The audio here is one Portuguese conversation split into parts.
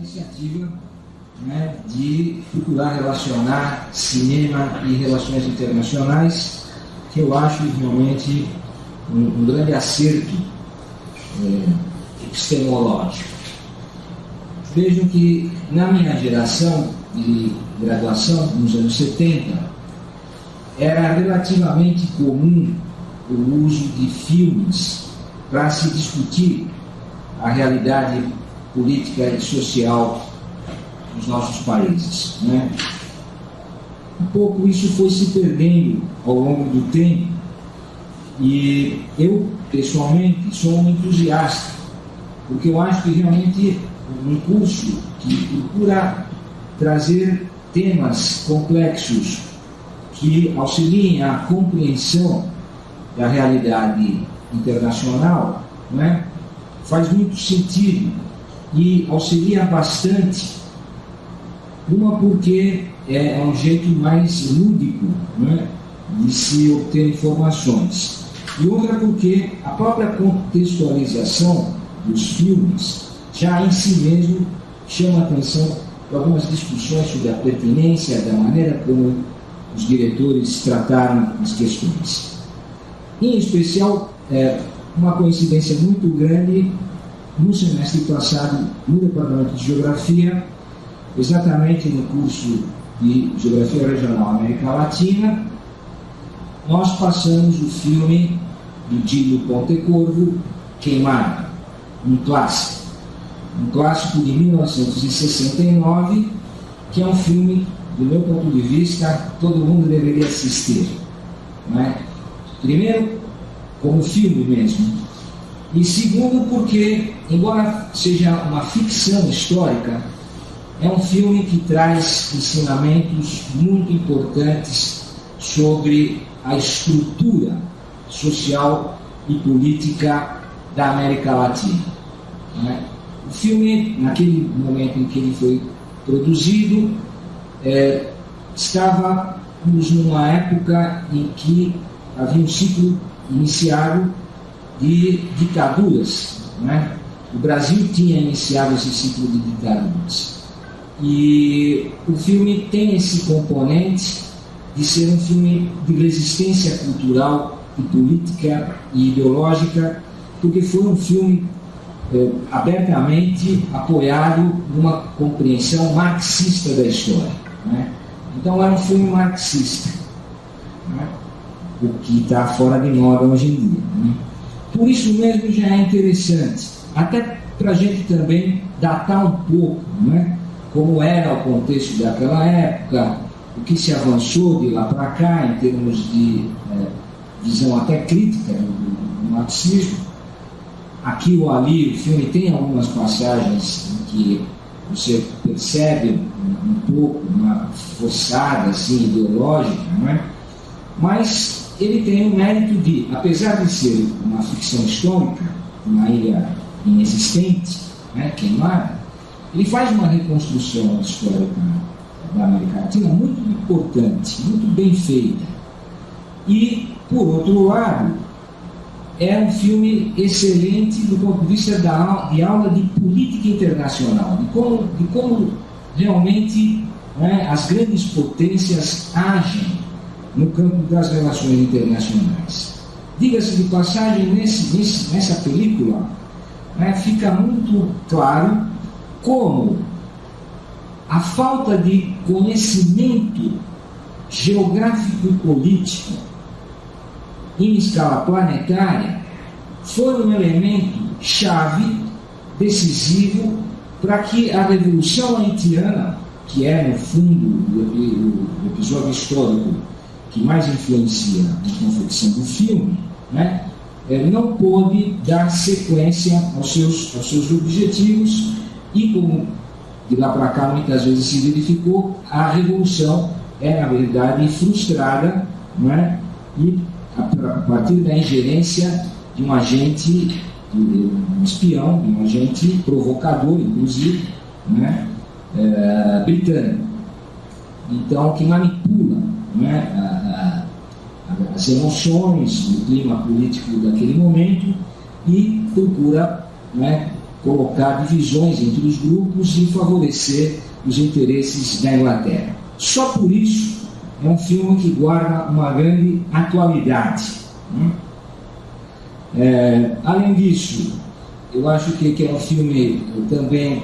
iniciativa, né, de procurar relacionar cinema e relações internacionais, que eu acho realmente um grande acerto epistemológico. Vejam que na minha geração de graduação, nos anos 70, era relativamente comum o uso de filmes para se discutir a realidade política e social dos nossos países, né? Um pouco isso foi se perdendo ao longo do tempo, e eu, pessoalmente, sou um entusiasta, porque eu acho que realmente um curso que procura trazer temas complexos que auxiliem a compreensão da realidade internacional, né, faz muito sentido e auxilia bastante. Uma, porque é um jeito mais lúdico, né, de se obter informações, e outra porque a própria contextualização dos filmes já em si mesmo chama atenção para algumas discussões sobre a pertinência, da maneira como os diretores trataram as questões. Em especial, uma coincidência muito grande, no semestre passado, no Departamento de Geografia, exatamente no curso de Geografia Regional América Latina, nós passamos o filme do Dílio Pontecorvo, Queimada, um clássico de 1969, que é um filme, do meu ponto de vista, todo mundo deveria assistir, né? Primeiro, como filme mesmo, e segundo, porque, embora seja uma ficção histórica, é um filme que traz ensinamentos muito importantes sobre a estrutura social e política da América Latina, né? O filme, naquele momento em que ele foi produzido, estávamos numa época em que havia um ciclo iniciado de ditaduras, né? O Brasil tinha iniciado esse ciclo de ditaduras. E o filme tem esse componente de ser um filme de resistência cultural e política e ideológica, porque foi um filme abertamente apoiado numa compreensão marxista da história, né? Então era um filme marxista, né? O que está fora de moda hoje em dia, né? Por isso mesmo já é interessante, até para a gente também datar um pouco, né, como era o contexto daquela época, o que se avançou de lá para cá em termos de visão até crítica do marxismo. Aqui ou ali o filme tem algumas passagens em que você percebe um pouco uma forçada assim, ideológica, né? Mas ele tem o mérito de, apesar de ser uma ficção histórica, uma ilha inexistente, né, queimada, ele faz uma reconstrução histórica da América Latina muito importante, muito bem feita. E, por outro lado, é um filme excelente do ponto de vista de aula de política internacional, de como realmente, né, as grandes potências agem no campo das relações internacionais. Diga-se de passagem, nessa película, né, fica muito claro como a falta de conhecimento geográfico e político em escala planetária foi um elemento chave, decisivo, para que a Revolução Haitiana, que é, no fundo, o episódio histórico que mais influencia a confecção do filme, né, não pôde dar sequência aos seus objetivos, e como de lá para cá muitas vezes se verificou, a Revolução é, na verdade, frustrada, né, e a partir da ingerência de um agente, um espião, de um agente provocador, inclusive, né, britânico. Então, que manipula, né, as emoções, o clima político daquele momento, e procura, né, colocar divisões entre os grupos e favorecer os interesses da Inglaterra. Só por isso é um filme que guarda uma grande atualidade. Além disso, eu acho que é um filme também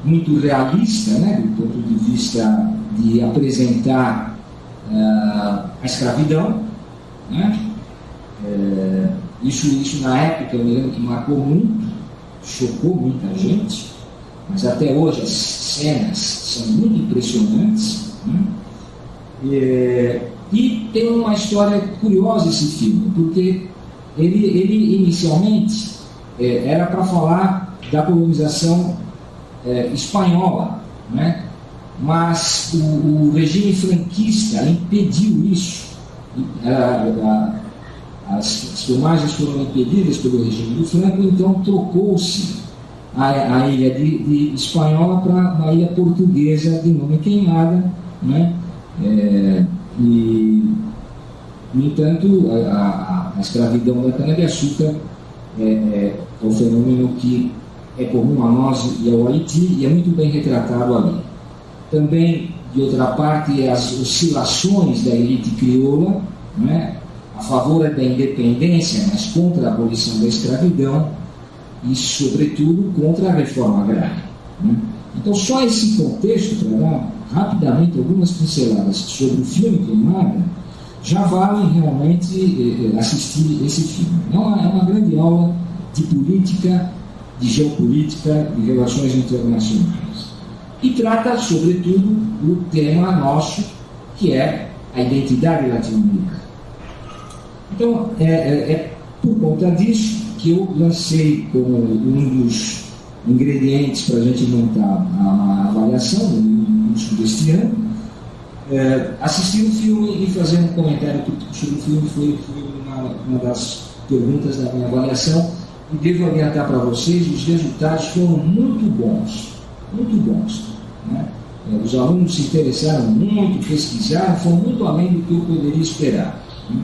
muito realista, né, do ponto de vista de apresentar a escravidão, né? Isso na época eu me lembro que marcou muito, chocou muita gente, mas até hoje as cenas são muito impressionantes, né? E tem uma história curiosa esse filme, porque ele inicialmente era para falar da colonização espanhola, né? Mas o regime franquista impediu isso. As filmagens foram impedidas pelo regime do Franco, então trocou-se a ilha de Espanhola para uma ilha portuguesa de nome Queimada, né? No entanto, a escravidão da cana-de-açúcar é um fenômeno que é comum a nós e ao Haiti e é muito bem retratado ali. Também, de outra parte, as oscilações da elite crioula, né, a favor da independência, mas contra a abolição da escravidão e, sobretudo, contra a reforma agrária, né? Então, só esse contexto, para dar rapidamente algumas pinceladas sobre o filme Queimada, já vale realmente assistir esse filme. É uma grande aula de política, de geopolítica, de relações internacionais. E trata, sobretudo, do tema nosso, que é a identidade latino-americana. Então, é por conta disso que eu lancei como um dos ingredientes para a gente montar a avaliação no curso deste ano, assistir o filme e fazer um comentário sobre o filme foi uma das perguntas da minha avaliação, e devo adiantar para vocês, os resultados foram muito bons, né? Os alunos se interessaram muito, pesquisaram, foram muito além do que eu poderia esperar, né?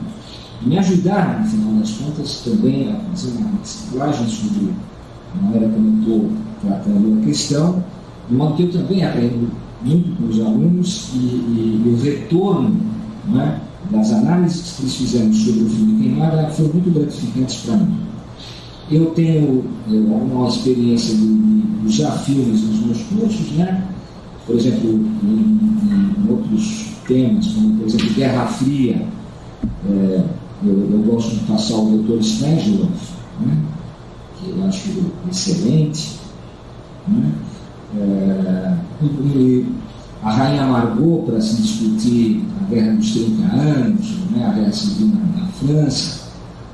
E me ajudaram, no final das contas, também a fazer uma reciclagem sobre a maneira como eu estou tratando a questão, de modo que eu também aprendo muito com os alunos e o retorno, né, das análises que eles fizeram sobre o filme Queimada foram muito gratificantes para mim. Eu tenho alguma experiência de usar filmes nos meus cursos, né? Por exemplo, em outros temas, como por exemplo Guerra Fria, eu gosto de passar o Dr. Strangelove, né? Que eu acho excelente, né? E a Rainha Margot, para se discutir a Guerra dos 30 anos, né? A Guerra Civil na França.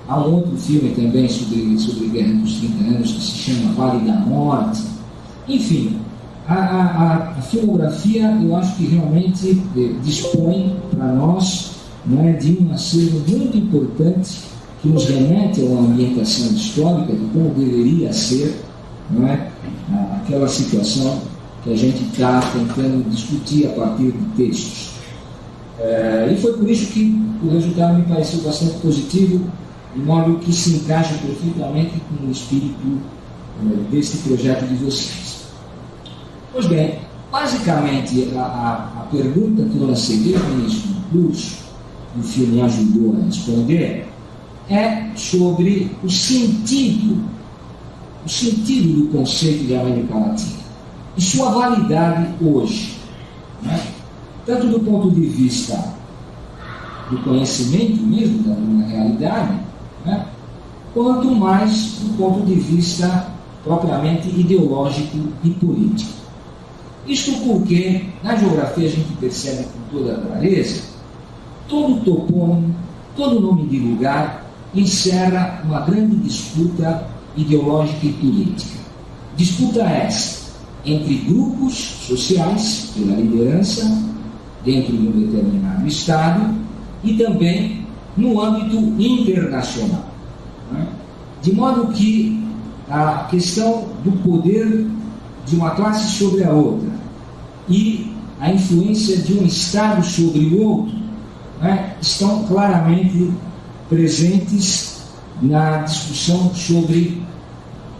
Há um outro filme também sobre a Guerra dos 30 anos que se chama Vale da Morte. Enfim, a filmografia eu acho que realmente dispõe para nós, né, de um acervo muito importante que nos remete a uma ambientação histórica de como deveria ser, não é, aquela situação que a gente está tentando discutir a partir de textos. E foi por isso que o resultado me pareceu bastante positivo, de modo que se encaixa perfeitamente com o espírito deste projeto de vocês. Pois bem, basicamente a pergunta que eu lancei desde o início do curso, e o filme me ajudou a responder, é sobre o sentido do conceito de América Latina e sua validade hoje, né? Tanto do ponto de vista do conhecimento mesmo da realidade, né? Quanto mais do ponto de vista propriamente ideológico e político. Isto porque na geografia a gente percebe com toda a clareza, todo topônimo, todo nome de lugar encerra uma grande disputa ideológica e política. Disputa essa entre grupos sociais pela liderança dentro de um determinado estado e também no âmbito internacional, né? De modo que a questão do poder de uma classe sobre a outra e a influência de um estado sobre o outro, né, estão claramente presentes na discussão sobre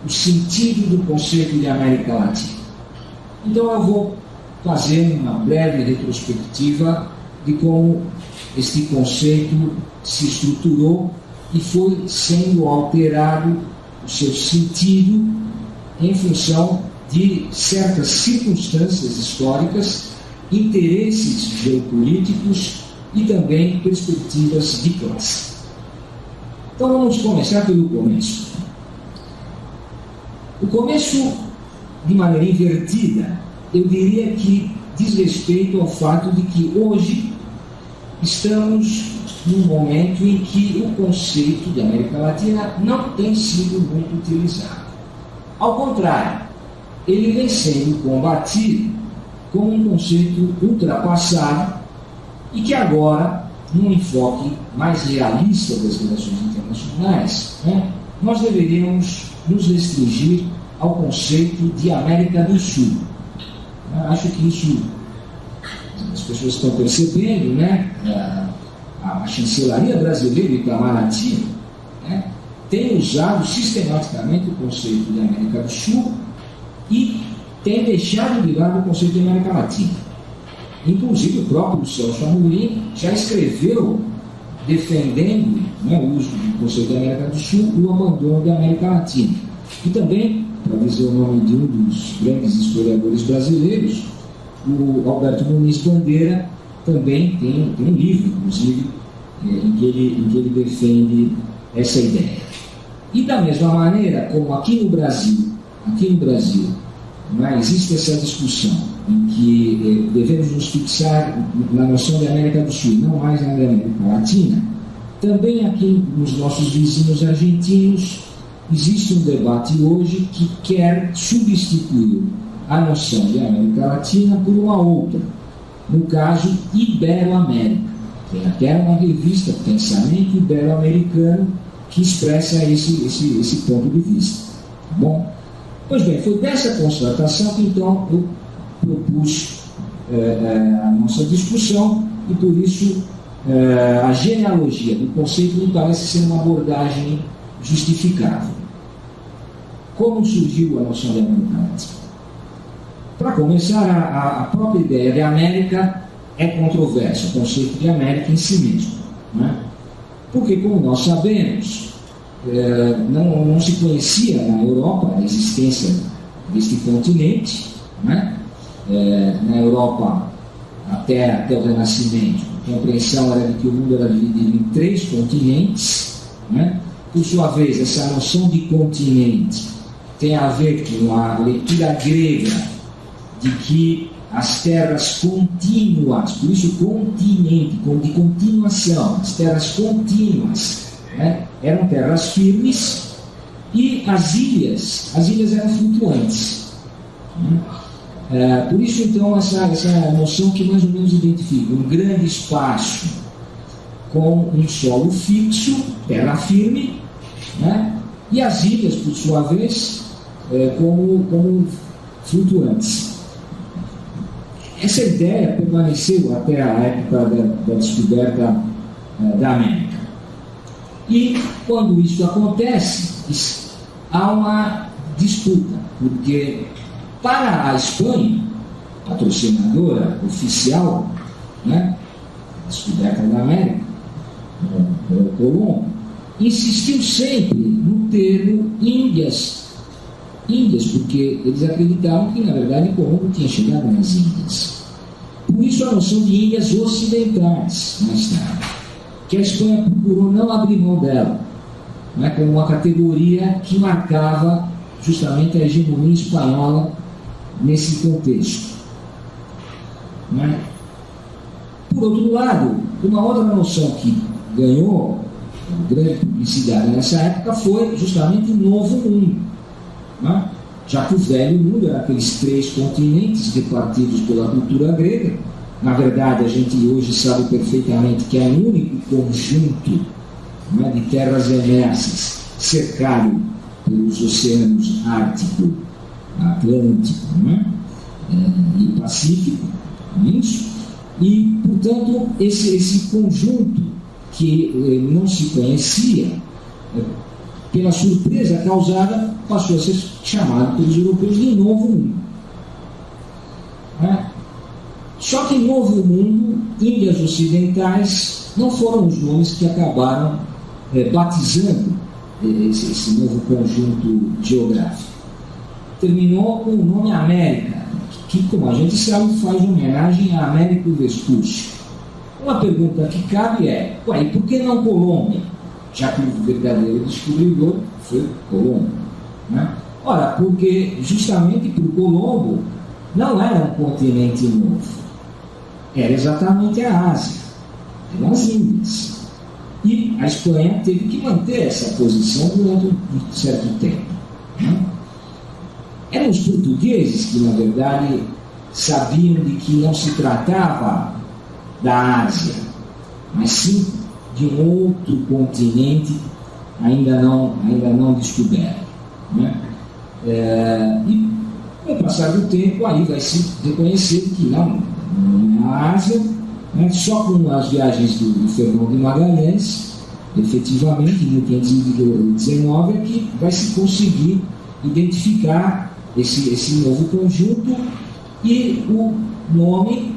o sentido do conceito de América Latina. Então eu vou fazer uma breve retrospectiva de como este conceito se estruturou e foi sendo alterado o seu sentido em função de certas circunstâncias históricas, interesses geopolíticos e também perspectivas de classe. Então vamos começar pelo começo. O começo, de maneira invertida, eu diria que diz respeito ao fato de que hoje estamos num momento em que o conceito de América Latina não tem sido muito utilizado. Ao contrário, ele vem sendo combatido como um conceito ultrapassado e que agora, num enfoque mais realista das relações internacionais, nós deveríamos nos restringir ao conceito de América do Sul. Acho que isso as pessoas estão percebendo, a chancelaria brasileira e Itamaraty tem usado sistematicamente o conceito de América do Sul e tem deixado de lado o conceito de América Latina. Inclusive o próprio Celso Amorim já escreveu defendendo o uso do conceito de América do Sul e o abandono da América Latina. E também, para dizer o nome de um dos grandes historiadores brasileiros, o Alberto Muniz Bandeira também tem um livro, inclusive, em que ele defende essa ideia. E da mesma maneira, como aqui no Brasil, existe essa discussão em que devemos nos fixar na noção de América do Sul, não mais na América Latina, também aqui nos nossos vizinhos argentinos existe um debate hoje que quer substituir a noção de América Latina por uma outra, no caso Ibero-América. Tem até uma revista, Pensamento Ibero-Americano, que expressa esse ponto de vista. Tá bom? Pois bem, foi dessa constatação que então eu propus a nossa discussão e por isso a genealogia do conceito me parece ser uma abordagem justificável. Como surgiu a noção de América Latina? Para começar, a própria ideia de América é controversa, o conceito de América em si mesmo. Porque, como nós sabemos, não se conhecia na Europa a existência deste continente. Na Europa, até o Renascimento, a compreensão era de que o mundo era dividido em 3 continentes. Por sua vez, essa noção de continente tem a ver com a leitura grega de que as terras contínuas, por isso continente, de continuação, as terras contínuas, eram terras firmes e as ilhas eram flutuantes. Por isso, então, essa noção que mais ou menos identifica um grande espaço com um solo fixo, terra firme, e as ilhas, por sua vez, como flutuantes. Essa ideia permaneceu até a época da descoberta da América. E quando isso acontece, há uma disputa, porque para a Espanha, patrocinadora oficial, da descoberta da América, Colombo, insistiu sempre no termo Índias, porque eles acreditavam que, na verdade, Colombo tinha chegado nas Índias. Por isso, a noção de Índias ocidentais, mais tarde, que a Espanha procurou não abrir mão dela, como uma categoria que marcava justamente a hegemonia espanhola nesse contexto. Por outro lado, uma outra noção que ganhou grande publicidade nessa época foi justamente o Novo Mundo. Já que o Velho Mundo era aqueles 3 continentes repartidos pela cultura grega. Na verdade, a gente hoje sabe perfeitamente que é um único conjunto de terras emersas cercado pelos oceanos Ártico, Atlântico e Pacífico. Isso. E, portanto, esse conjunto que não se conhecia pela surpresa causada, passou a ser chamado pelos europeus de Novo Mundo. Só que Novo Mundo, Índias Ocidentais, não foram os nomes que acabaram batizando esse novo conjunto geográfico. Terminou com o nome América, que, como a gente sabe, faz homenagem a Américo Vespucci. Uma pergunta que cabe é: e por que não Colômbia? Já que o verdadeiro descobridor foi Colombo. Ora, porque justamente por Colombo não era um continente novo, era exatamente a Ásia, eram as Índias. E a Espanha teve que manter essa posição durante um certo tempo. Eram os portugueses que, na verdade, sabiam de que não se tratava da Ásia, mas sim de um outro continente ainda não descoberto. E com o passar do tempo, aí vai se reconhecer que não é a Ásia, só com as viagens do Fernão de Magalhães, efetivamente, em 1519, é que vai se conseguir identificar esse novo conjunto, e o nome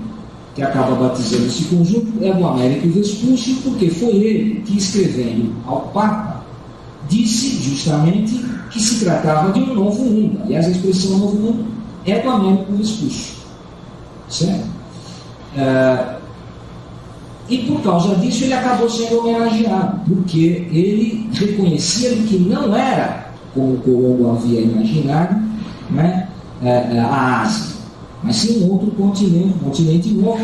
que acaba batizando esse conjunto é do Américo Vespucci, porque foi ele que, escrevendo ao Papa, disse justamente que se tratava de um novo mundo. Aliás, a expressão novo mundo é do Américo Vespucci. Certo? E por causa disso ele acabou sendo homenageado, porque ele reconhecia que não era, como Colombo havia imaginado, a Ásia, mas sim um outro continente, um continente novo.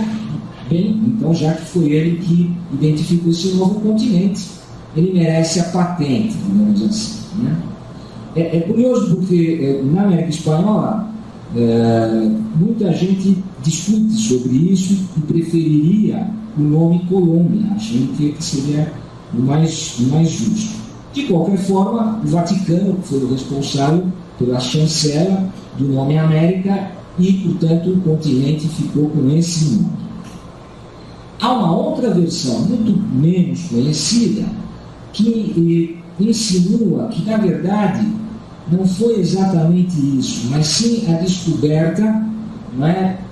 Bem, então, já que foi ele que identificou esse novo continente, ele merece a patente, digamos assim. É curioso porque na América Espanhola muita gente discute sobre isso e preferiria o nome Colômbia, achando que seria o mais justo. De qualquer forma, o Vaticano foi o responsável pela chancela do nome América e, portanto, o continente ficou com esse nome. Há uma outra versão, muito menos conhecida, que insinua que, na verdade, não foi exatamente isso, mas sim a descoberta,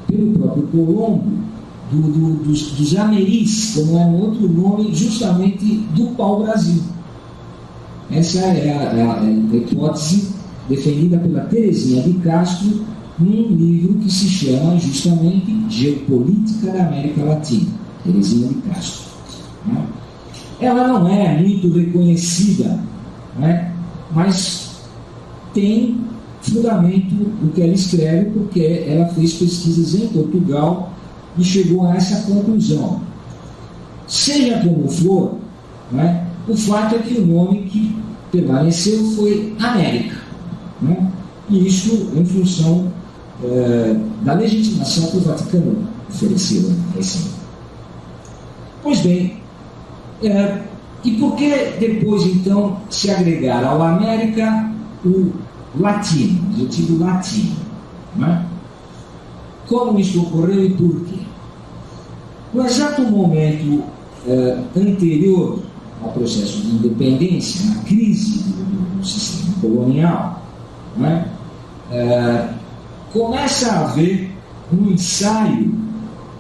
pelo próprio Colombo, dos Ameris, como é um outro nome, justamente do pau-brasil. Essa é a hipótese defendida pela Terezinha de Castro num livro que se chama justamente Geopolítica da América Latina, Terezinha de Castro. Ela não é muito reconhecida, mas tem fundamento o que ela escreve, porque ela fez pesquisas em Portugal e chegou a essa conclusão. Seja como for, o fato é que o nome que permaneceu foi América. E isso em função da legitimação que o Vaticano ofereceu recém. Pois bem, e por que depois então se agregar ao América o latino, o adjetivo latino? Como isso ocorreu e por quê? No exato momento anterior ao processo de independência, na crise do sistema colonial, começa a haver um ensaio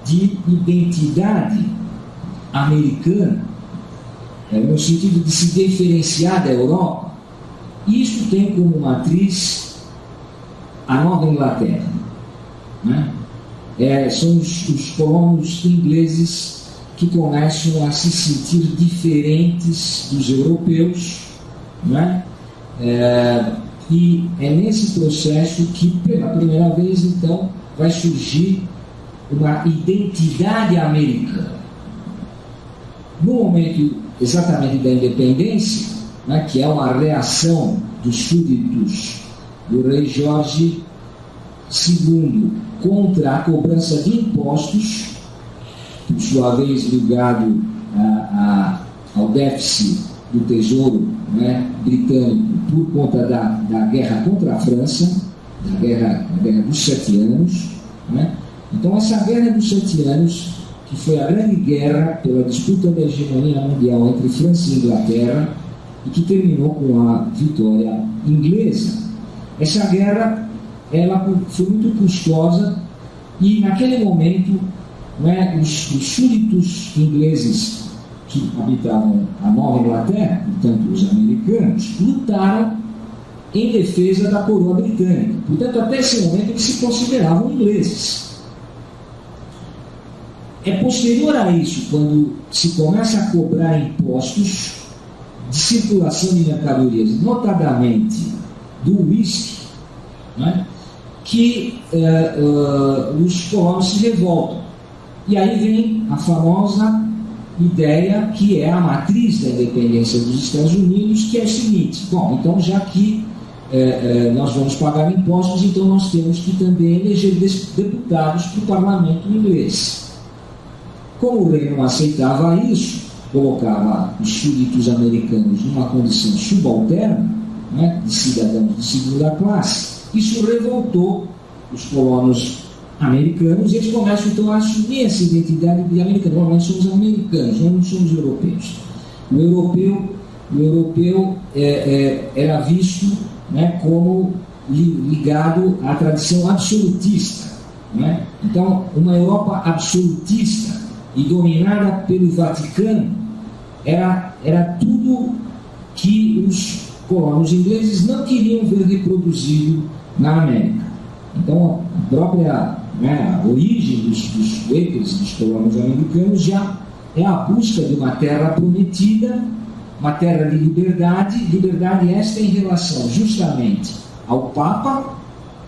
de identidade americana, no sentido de se diferenciar da Europa. Isso tem como matriz a Nova Inglaterra. São os colonos ingleses que começam a se sentir diferentes dos europeus, e é nesse processo que, pela primeira vez, então, vai surgir uma identidade americana. No momento exatamente da independência, que é uma reação dos súditos do rei Jorge II contra a cobrança de impostos, por sua vez ligado ao déficit do tesouro britânico por conta da guerra contra a França, da guerra dos 7 anos. Então, essa guerra dos 7 anos, que foi a grande guerra pela disputa da hegemonia mundial entre França e Inglaterra, e que terminou com a vitória inglesa. Essa guerra ela foi muito custosa e, naquele momento, né, os súditos ingleses que habitavam a Nova Inglaterra, portanto os americanos, lutaram em defesa da coroa britânica. Portanto, até esse momento eles se consideravam ingleses. É posterior a isso, quando se começa a cobrar impostos de circulação de mercadorias, notadamente do uísque, né, que os colonos se revoltam. E aí vem a famosa ideia que é a matriz da independência dos Estados Unidos, que é o seguinte: bom, então já que nós vamos pagar impostos, então nós temos que também eleger deputados para o parlamento inglês. Como o rei não aceitava isso, colocava os súditos americanos numa condição subalterna, né, de cidadãos de segunda classe. Isso revoltou os colonos americanos e eles começam então a assumir essa identidade de americano. Nós somos americanos, nós não somos europeus. O europeu era visto, né, como ligado à tradição absolutista, né? Então, uma Europa absolutista e dominada pelo Vaticano era tudo que os colonos ingleses não queriam ver reproduzido na América. Então, a própria, né, a origem dos Quakers, dos colonos americanos, já é a busca de uma terra prometida, uma terra de liberdade esta em relação justamente ao Papa,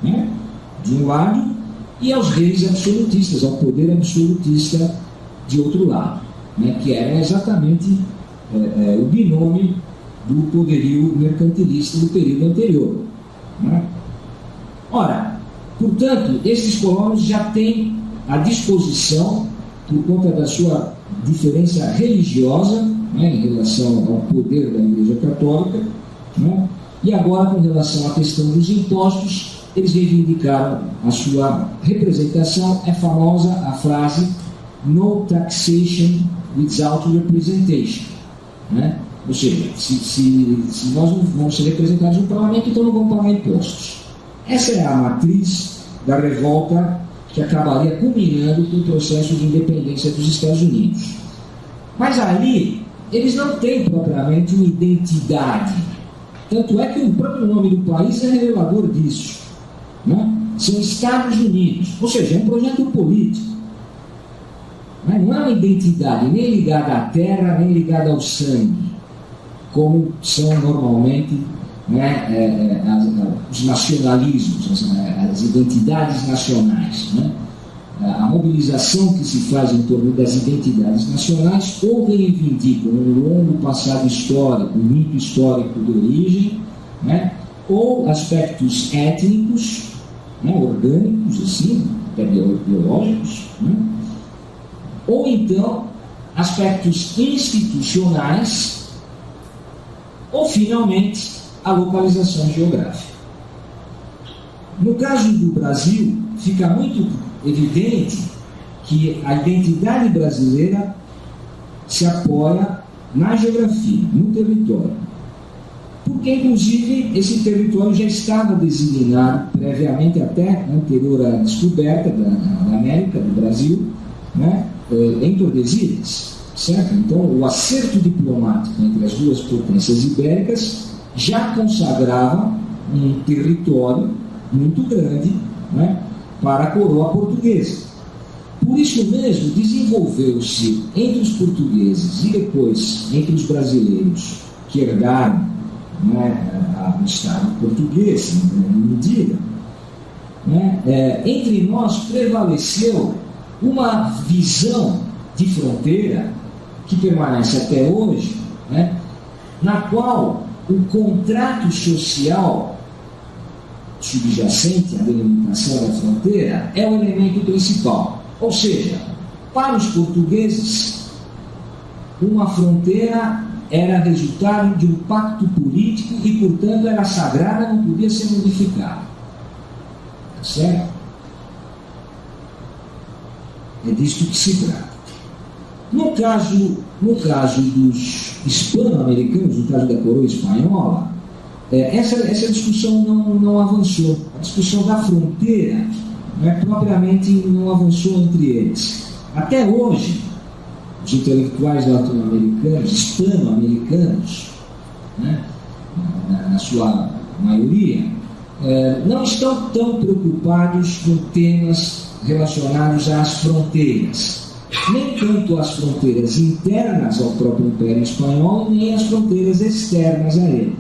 né, de um lado, e aos reis absolutistas, ao poder absolutista de outro lado, né, que era exatamente o binômio do poderio mercantilista do período anterior, né? Ora, portanto, esses colonos já têm à disposição, por conta da sua diferença religiosa, né, em relação ao poder da Igreja Católica, né, e agora, com relação à questão dos impostos, eles reivindicaram a sua representação. É famosa a frase "no taxation without representation", né? Ou seja, se nós não vamos ser representados no parlamento, então não vamos pagar impostos. Essa é a matriz da revolta que acabaria culminando com o processo de independência dos Estados Unidos. Mas ali, eles não têm propriamente uma identidade. Tanto é que o próprio nome do país é revelador disso, né? São Estados Unidos, ou seja, é um projeto político. Não é uma identidade nem ligada à terra, nem ligada ao sangue, como são normalmente, né, os nacionalismos, as identidades nacionais, né? A mobilização que se faz em torno das identidades nacionais ou reivindicam um longo passado histórico, um mito histórico de origem, né, ou aspectos étnicos, né, orgânicos, assim, até biológicos, né, ou então aspectos institucionais, ou finalmente a localização geográfica. No caso do Brasil, fica muito evidente que a identidade brasileira se apoia na geografia, no território. Porque, inclusive, esse território já estava designado previamente, até anterior à descoberta da América, do Brasil, né, em Tordesilhas, certo? Então, o acerto diplomático entre as duas potências ibéricas já consagrava um território muito grande, né, para a coroa portuguesa. Por isso mesmo, desenvolveu-se entre os portugueses e depois entre os brasileiros que herdaram, né, o Estado português, em grande medida, né, entre nós prevaleceu uma visão de fronteira que permanece até hoje, né, na qual o contrato social subjacente à delimitação da fronteira é o elemento principal. Ou seja, para os portugueses, uma fronteira era resultado de um pacto político e, portanto, era sagrada, não podia ser modificada. Certo? É disto que se trata. No caso hispano-americanos, no caso da coroa espanhola, essa discussão não avançou. A discussão da fronteira, propriamente não avançou entre eles. Até hoje, os intelectuais latino-americanos, hispano-americanos, na sua maioria, não estão tão preocupados com temas relacionados às fronteiras, nem tanto às fronteiras internas ao próprio Império Espanhol, nem às fronteiras externas a ele.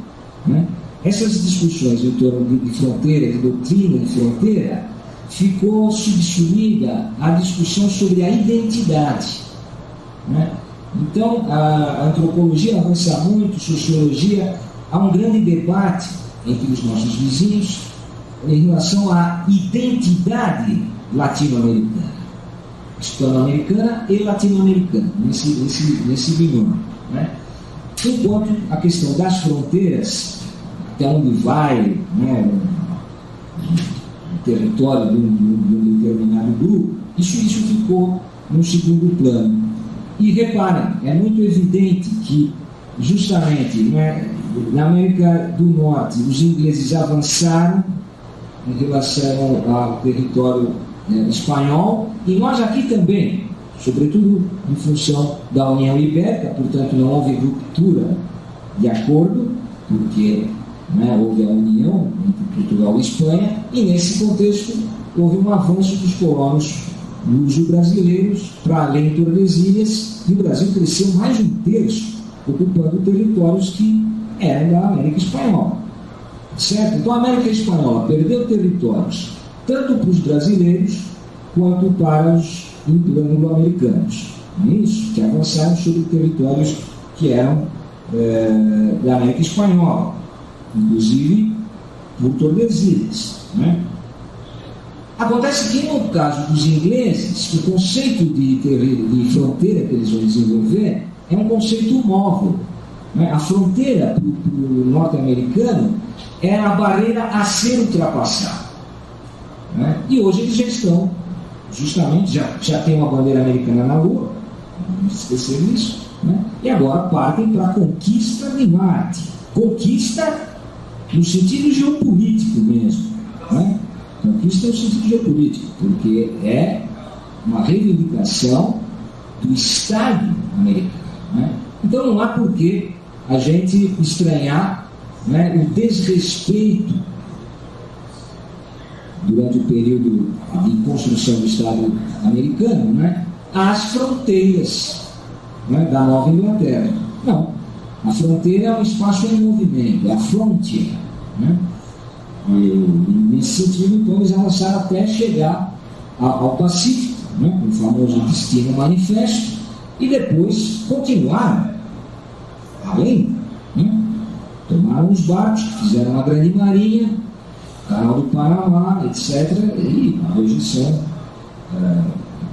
Essas discussões em torno de fronteira, de doutrina de fronteira, ficou subsumida à discussão sobre a identidade. Então, a antropologia avança muito, sociologia, há um grande debate entre os nossos vizinhos em relação à identidade latino-americana, hispano-americana e latino-americana, nesse binômio. Enquanto a questão das fronteiras, até onde vai o território de um determinado grupo, isso ficou no segundo plano. E reparem, é muito evidente que, justamente, na América do Norte, os ingleses avançaram em relação ao território espanhol, e nós aqui também, sobretudo em função da União Ibérica, portanto não houve ruptura de acordo, porque houve a união entre Portugal e Espanha, e nesse contexto houve um avanço dos colonos luso-brasileiros para além de Tordesilhas, e o Brasil cresceu mais de um terço, ocupando territórios que eram da América Espanhola. Certo? Então a América Espanhola perdeu territórios tanto para os brasileiros quanto para os anglo-americanos. É isso? Que avançaram sobre territórios que eram da América Espanhola, inclusive por Tordesilhas. Acontece que, no caso dos ingleses, o conceito de fronteira que eles vão desenvolver é um conceito móvel. A fronteira para o norte-americano é a barreira a ser ultrapassada. E hoje eles já estão, justamente, já tem uma bandeira americana na Lua, não esquecer disso, e agora partem para a conquista de Marte. Conquista no sentido geopolítico mesmo. Conquista no sentido geopolítico, porque é uma reivindicação do Estado americano. Então não há por que a gente estranhar o desrespeito durante o período de construção do Estado americano às fronteiras da Nova Inglaterra. Não. A fronteira é um espaço em movimento, é a frontier. E nesse sentido, então, eles avançaram até chegar ao Pacífico, com o famoso Destino Manifesto, e depois continuaram além. Tomaram os barcos, fizeram uma grande marinha, Canal do Panamá, etc. E hoje são a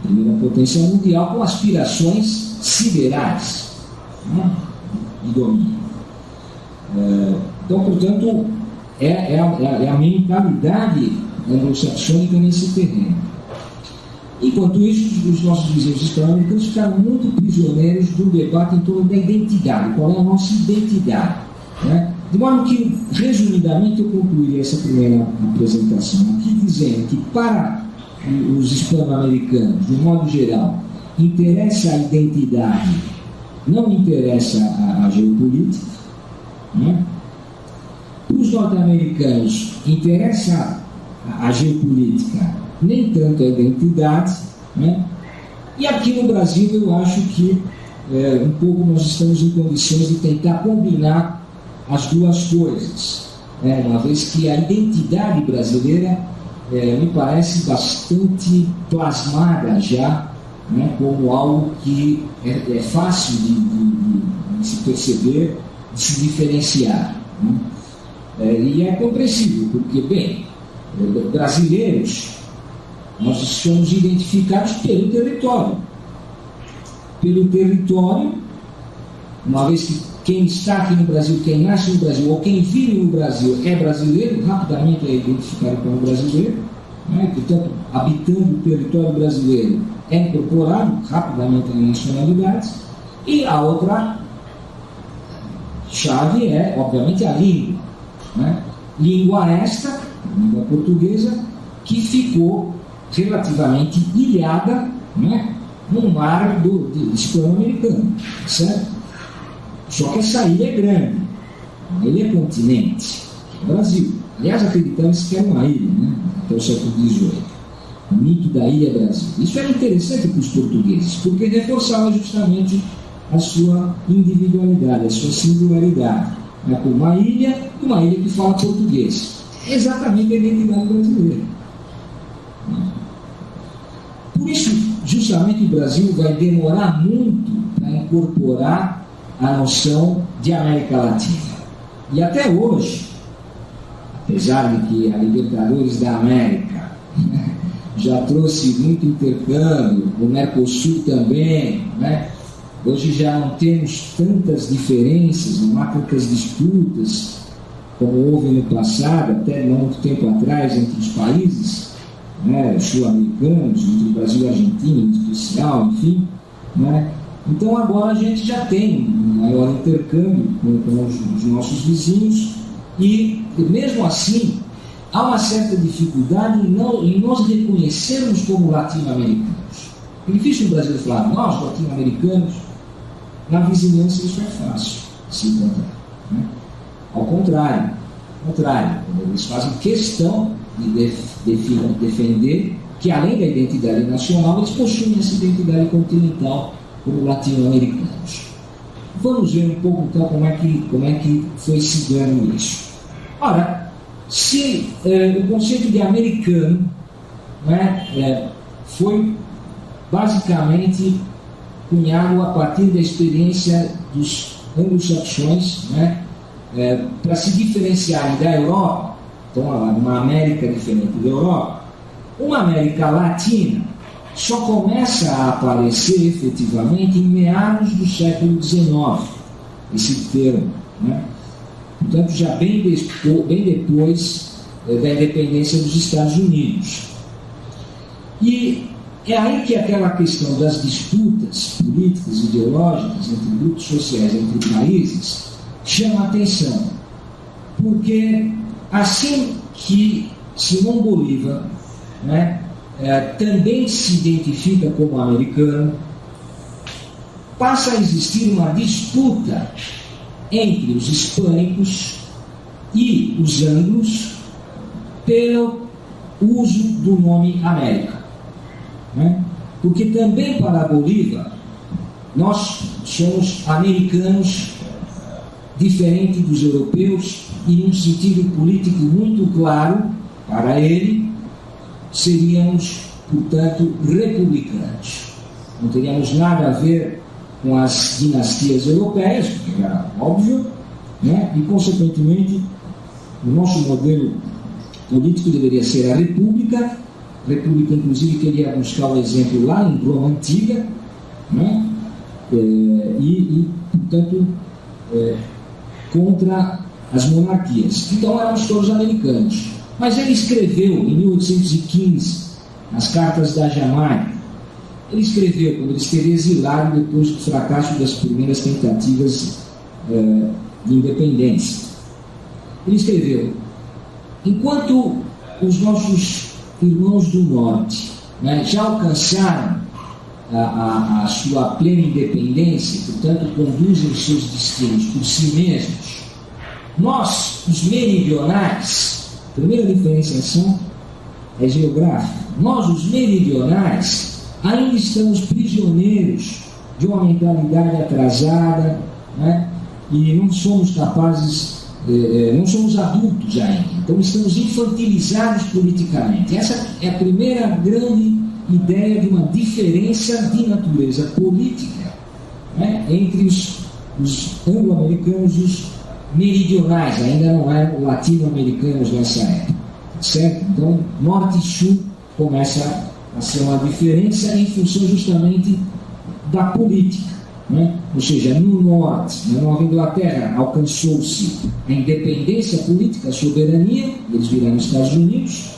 primeira potência mundial com aspirações siderais de domínio. Então, portanto, é a mentalidade anglo-saxônica nesse terreno. Enquanto isso, os nossos vizinhos hispano-americanos ficaram muito prisioneiros do debate em torno da identidade. Qual é a nossa identidade? De modo que, resumidamente, eu concluiria essa primeira apresentação aqui dizendo que, para os hispano-americanos, de modo geral, interessa a identidade, não interessa a geopolítica. Para os norte-americanos, interessa a geopolítica, nem tanto a identidade. E aqui no Brasil, eu acho que um pouco nós estamos em condições de tentar combinar as duas coisas, uma vez que a identidade brasileira me parece bastante plasmada já, como algo que é fácil de se perceber, de se diferenciar. E é compreensível, porque, bem, brasileiros, nós somos identificados pelo território. Pelo território, uma vez que quem está aqui no Brasil, quem nasce no Brasil ou quem vive no Brasil é brasileiro, rapidamente é identificado como brasileiro. Portanto, habitando o território brasileiro é incorporado rapidamente na nacionalidade. E a outra chave é, obviamente, a língua, né? Língua esta, língua portuguesa, que ficou relativamente ilhada, né, no mar do hispano-americano, certo? Só que essa ilha é grande, uma ilha é continente, que é o Brasil. Aliás, acreditamos que era uma ilha, né, até o século XVIII. O mito da ilha Brasil. Isso era interessante para os portugueses, porque reforçava justamente a sua individualidade, a sua singularidade. Né, com uma ilha que fala português. É exatamente a identidade brasileira. Por isso, justamente, o Brasil vai demorar muito para incorporar a noção de América Latina. E até hoje, apesar de que a Libertadores da América já trouxe muito intercâmbio, o Mercosul também, né? Hoje já não temos tantas diferenças, não há tantas disputas como houve no passado, até não muito tempo atrás, entre os países, né, sul-americanos, entre o Brasil e a Argentina, em especial, enfim, né? Então agora a gente já tem um maior intercâmbio com os nossos vizinhos e, mesmo assim, há uma certa dificuldade em nós reconhecermos como latino-americanos. É difícil o Brasil falar, nós, latino-americanos, na vizinhança isso é fácil se encontrar, né? Ao contrário, eles fazem questão de defender que, além da identidade nacional, eles possuem essa identidade continental como latino-americanos. Vamos ver um pouco, então, como é que foi se dando isso. Ora, se o conceito de americano, né, foi basicamente cunhado a partir da experiência dos anglo-saxões, né, para se diferenciarem da Europa. Então, uma América diferente da Europa, uma América Latina só começa a aparecer efetivamente em meados do século XIX, esse termo, né? Portanto, já bem depois da independência dos Estados Unidos. E é aí que aquela questão das disputas políticas, ideológicas entre grupos sociais, entre países, chama a atenção. Porque assim que Simão Bolívar, né, também se identifica como americano, passa a existir uma disputa entre os hispânicos e os anglos pelo uso do nome América, né? Porque também para Bolívar nós somos americanos diferente dos europeus e num sentido político muito claro para ele seríamos, portanto, republicanos. Não teríamos nada a ver com as dinastias europeias, porque era óbvio, né? E, consequentemente, o nosso modelo político deveria ser a república, inclusive, queria buscar o exemplo lá em Roma Antiga, né? Portanto, contra as monarquias. Então, éramos todos americanos. Mas ele escreveu, em 1815, nas Cartas da Jamaica, ele escreveu, quando ele esteve exilado depois do fracasso das primeiras tentativas de independência. Ele escreveu: enquanto os nossos irmãos do Norte, né, já alcançaram a sua plena independência, portanto, conduzem os seus destinos por si mesmos, nós, os meridionais, a primeira diferenciação é geográfica, nós, os meridionais, ainda estamos prisioneiros de uma mentalidade atrasada, né? E não somos capazes, não somos adultos ainda, então estamos infantilizados politicamente. Essa é a primeira grande ideia de uma diferença de natureza política, né, entre os anglo-americanos e os meridionais, ainda não eram latino-americanos nessa época, certo? Então, norte e sul começa a ser uma diferença em função justamente da política, né? Ou seja, no norte, na Nova Inglaterra, alcançou-se a independência política, a soberania, eles viraram Estados Unidos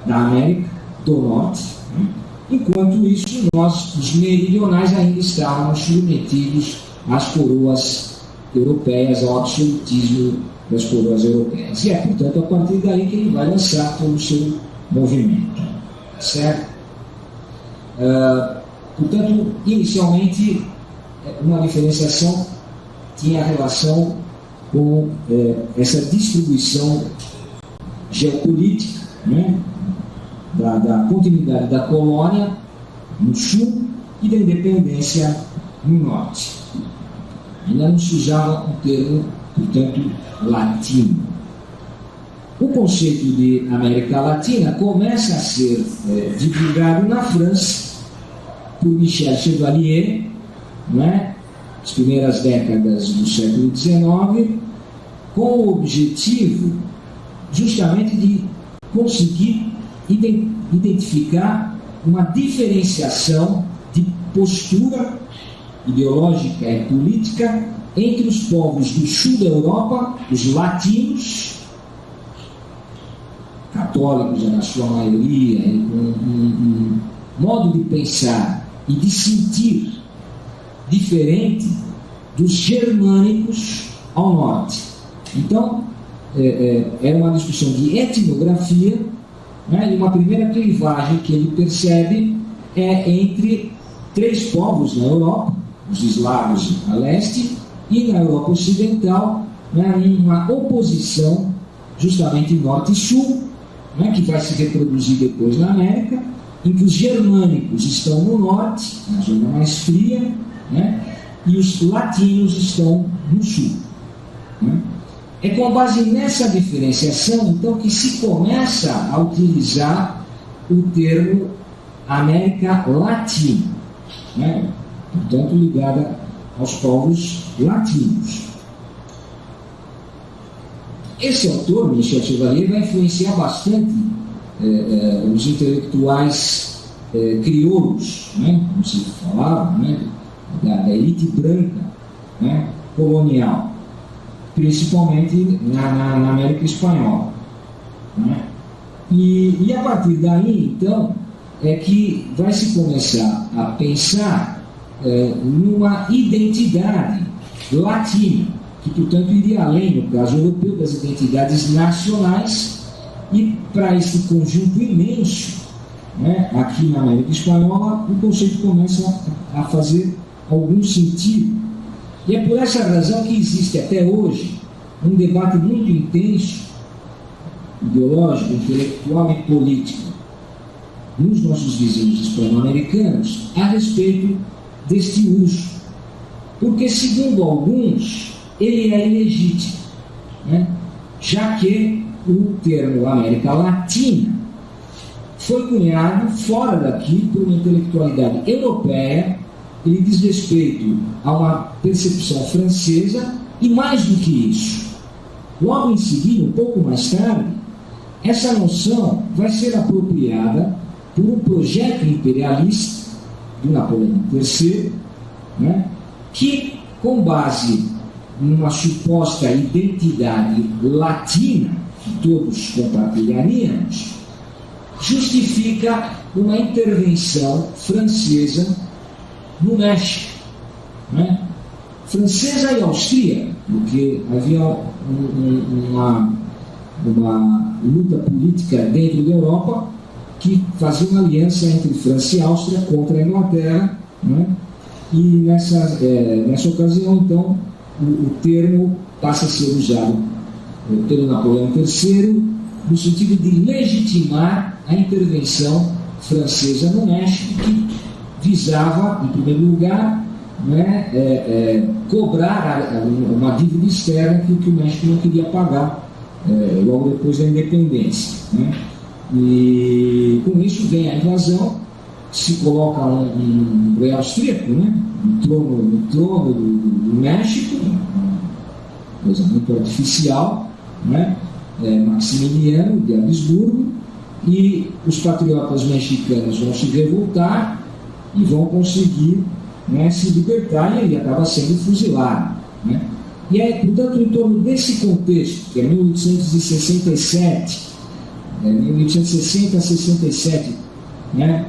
da América do Norte, né? Enquanto isso, nós, os meridionais, ainda estávamos submetidos às coroas europeias, ao absolutismo das coroas europeias. E é, portanto, a partir daí que ele vai lançar todo o seu movimento. Certo? Portanto, inicialmente, uma diferenciação tinha relação com essa distribuição geopolítica, né, da continuidade da colônia no sul e da independência no norte. Ainda não se usava o termo, portanto, latino. O conceito de América Latina começa a ser divulgado na França por Michel Chevalier, né, nas primeiras décadas do século XIX, com o objetivo justamente de conseguir identificar uma diferenciação de postura ideológica e política entre os povos do sul da Europa, os latinos, católicos na sua maioria, e com um modo de pensar e de sentir diferente dos germânicos ao norte. Então, é uma discussão de etnografia, né, e uma primeira clivagem que ele percebe é entre três povos na Europa, os eslavos a leste, e na Europa ocidental, né, uma oposição justamente norte e sul, né, que vai se reproduzir depois na América, em que os germânicos estão no norte, na zona mais fria, né, e os latinos estão no sul. Né? É com base nessa diferenciação, então, que se começa a utilizar o termo América Latina, né? Portanto, ligada aos povos latinos. Esse autor, Michel Chevalier, vai influenciar bastante os intelectuais crioulos, né? Como se falava, né? Da elite branca, né? Colonial, principalmente na América Espanhola. Né? E a partir daí, então, é que vai se começar a pensar numa identidade latina, que, portanto, iria além, no caso europeu, das identidades nacionais, e para esse conjunto imenso, né, aqui na América Espanhola, o conceito começa a fazer algum sentido. E é por essa razão que existe até hoje um debate muito intenso, ideológico, intelectual e político, nos nossos vizinhos hispano-americanos, a respeito deste uso. Porque, segundo alguns, ele é ilegítimo, né? Já que o termo América Latina foi cunhado fora daqui por uma intelectualidade europeia. Ele diz respeito a uma percepção francesa e, mais do que isso, logo em seguida, um pouco mais tarde, essa noção vai ser apropriada por um projeto imperialista do Napoleão III, né, que, com base numa suposta identidade latina que todos compartilharíamos, justifica uma intervenção francesa no México, né? Francesa e austríaca, porque havia uma luta política dentro da Europa que fazia uma aliança entre França e Áustria contra a Inglaterra, né? E nessa ocasião, então, o termo passa a ser usado pelo Napoleão III no sentido de legitimar a intervenção francesa no México, que visava, em primeiro lugar, né, cobrar uma dívida externa que o México não queria pagar logo depois da independência. Né? E com isso vem a invasão, se coloca um rei austríaco, né, no trono do México, coisa muito artificial, né, Maximiliano de Habsburgo, e os patriotas mexicanos vão se revoltar e vão conseguir, né, se libertar, e ele acaba sendo fuzilado. Né? E é, portanto, em torno desse contexto, que é 1867, 1860 a 67, né?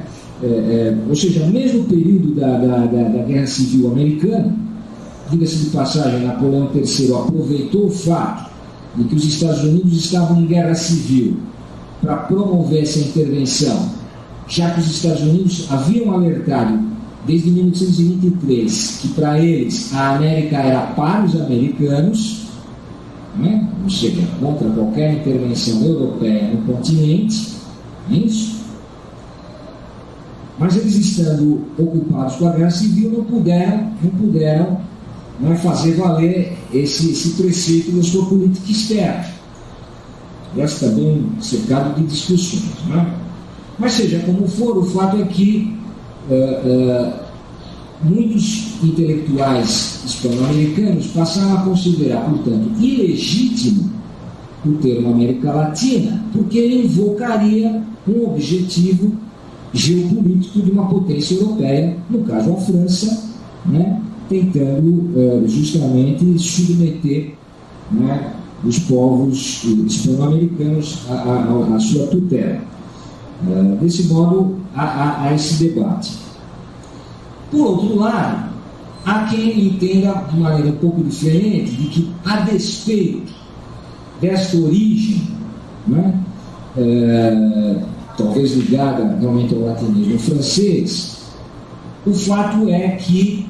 Ou seja, no mesmo período da Guerra Civil Americana, diga-se de passagem, Napoleão III aproveitou o fato de que os Estados Unidos estavam em guerra civil para promover essa intervenção, já que os Estados Unidos haviam alertado desde 1823 que para eles a América era para os americanos, né? Ou seja, contra qualquer intervenção europeia no continente, é isso? Mas eles, estando ocupados com a guerra civil, não puderam fazer valer esse preceito da sua política externa. Essa também cercado de discussões, né? Mas seja como for, o fato é que muitos intelectuais hispano-americanos passaram a considerar, portanto, ilegítimo o termo América Latina, porque ele invocaria um objetivo geopolítico de uma potência europeia, no caso a França, né, tentando justamente submeter, né, os povos hispano-americanos à sua tutela. Desse modo, há esse debate. Por outro lado, há quem entenda de maneira um pouco diferente de que, a despeito desta origem, né, talvez ligada realmente ao latinismo francês, o fato é que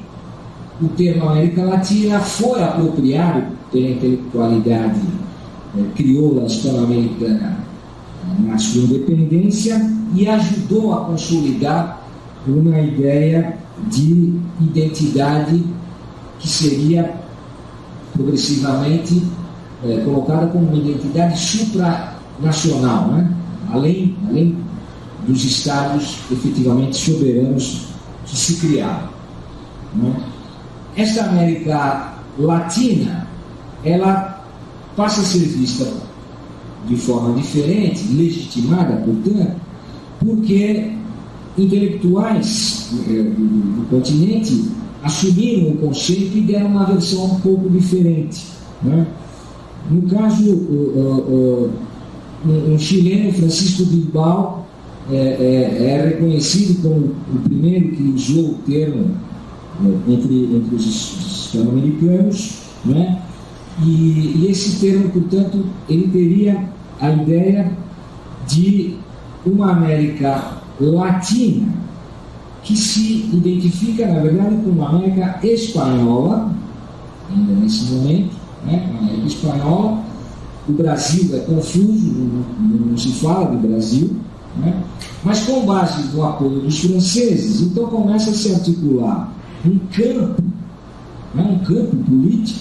o termo América Latina foi apropriado pela intelectualidade crioula hispano-americana na sua independência e ajudou a consolidar uma ideia de identidade que seria progressivamente colocada como uma identidade supranacional, né? além dos estados efetivamente soberanos que se criaram, né? Esta América Latina, ela passa a ser vista de forma diferente, legitimada, portanto, porque intelectuais do continente assumiram o conceito e deram uma versão um pouco diferente, né? No caso, um chileno, Francisco Bilbao, é reconhecido como o primeiro que usou o termo entre os hispano-americanos, né? E esse termo, portanto, ele teria a ideia de uma América Latina que se identifica, na verdade, com uma América espanhola, ainda nesse momento, né? Uma América espanhola. O Brasil é confuso, não se fala de Brasil, né? Mas com base no apoio dos franceses, então começa a se articular um campo, né? Um campo político,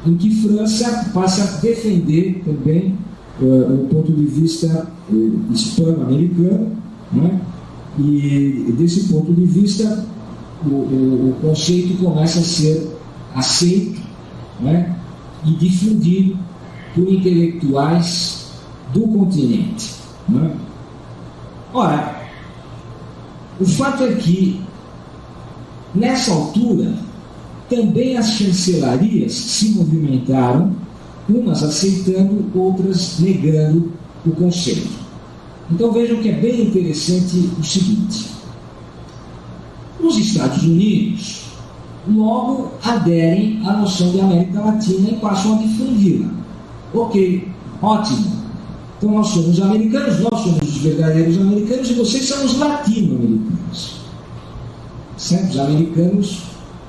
em que França passa a defender também o ponto de vista hispano-americano, né? E desse ponto de vista o conceito começa a ser aceito, né? E difundido por intelectuais do continente, né? Ora, o fato é que nessa altura também as chancelarias se movimentaram, umas aceitando, outras negando o conceito. Então vejam que é bem interessante o seguinte: os Estados Unidos logo aderem à noção de América Latina e passam a difundi-la. Ok, ótimo. Então nós somos americanos, nós somos os verdadeiros americanos e vocês são os latino-americanos. Certo? Os americanos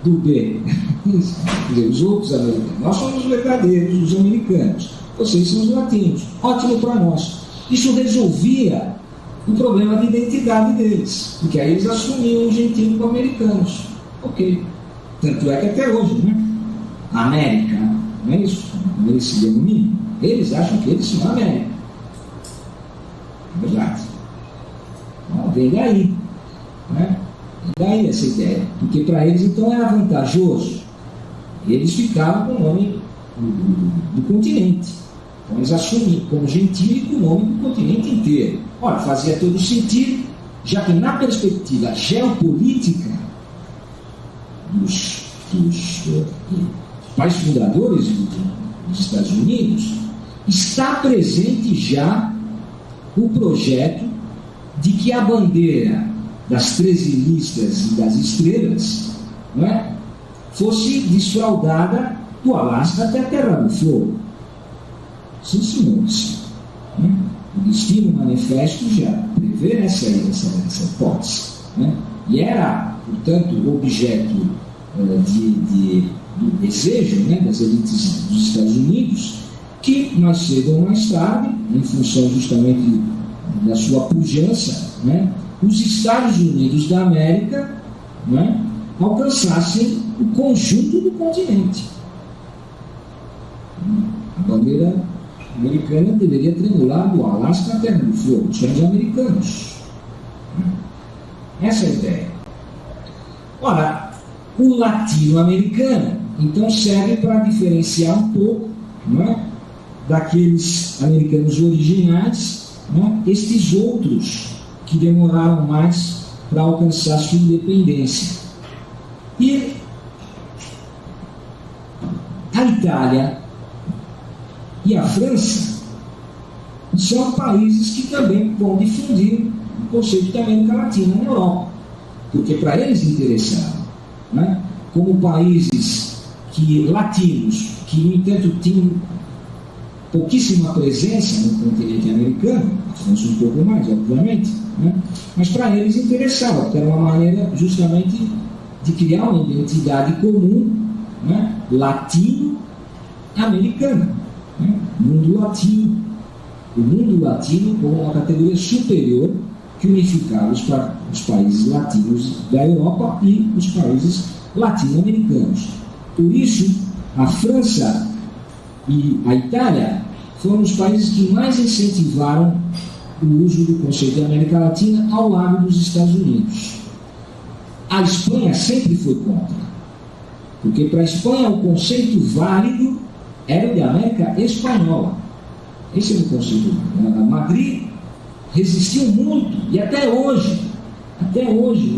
do B. Quer dizer, os outros americanos. Nós somos os verdadeiros, os americanos. Vocês são os latinos. Ótimo para nós. Isso resolvia o problema de identidade deles, porque aí eles assumiam o gentílico como americanos. Ok. Tanto é que até hoje, né? A América, não é isso? Como eles se denominam, eles acham que eles são a América. É verdade. Então, vem daí, né? Vem daí essa ideia. Porque para eles, então, era vantajoso. Eles ficavam com o nome do continente. Então, eles assumiam como gentílico o nome do continente inteiro. Ora, fazia todo sentido, já que na perspectiva geopolítica dos pais fundadores dos Estados Unidos, está presente já o projeto de que a bandeira das 13 listas e das estrelas, não é? fosse desfraudada do Alasca até a Terra do Fogo. Sim, senhores. O Destino Manifesto já prevê essa hipótese. E era, portanto, objeto do desejo das elites dos Estados Unidos, que mais cedo ou mais tarde, em função justamente da sua pujança, os Estados Unidos da América alcançassem o conjunto do continente. A bandeira americana deveria tremular do Alasca à Terra do Fogo, são os americanos. Essa é a ideia. Ora, o latino-americano, então, serve para diferenciar um pouco daqueles americanos originais, estes outros que demoraram mais para alcançar sua independência. E a Itália e a França são países que também vão difundir o conceito da América Latina na Europa, porque para eles interessava, como países latinos, que no entanto tinham pouquíssima presença no continente americano, a França um pouco mais, obviamente, mas para eles interessava, porque era uma maneira justamente de criar uma identidade comum, latino-americana, mundo latino, o mundo latino como uma categoria superior que unificava os países latinos da Europa e os países latino-americanos. Por isso, a França e a Itália foram os países que mais incentivaram o uso do conceito de América Latina ao lado dos Estados Unidos. A Espanha sempre foi contra, porque para a Espanha o conceito válido era o de América Espanhola. Esse é o conceito. Madrid resistiu muito, e até hoje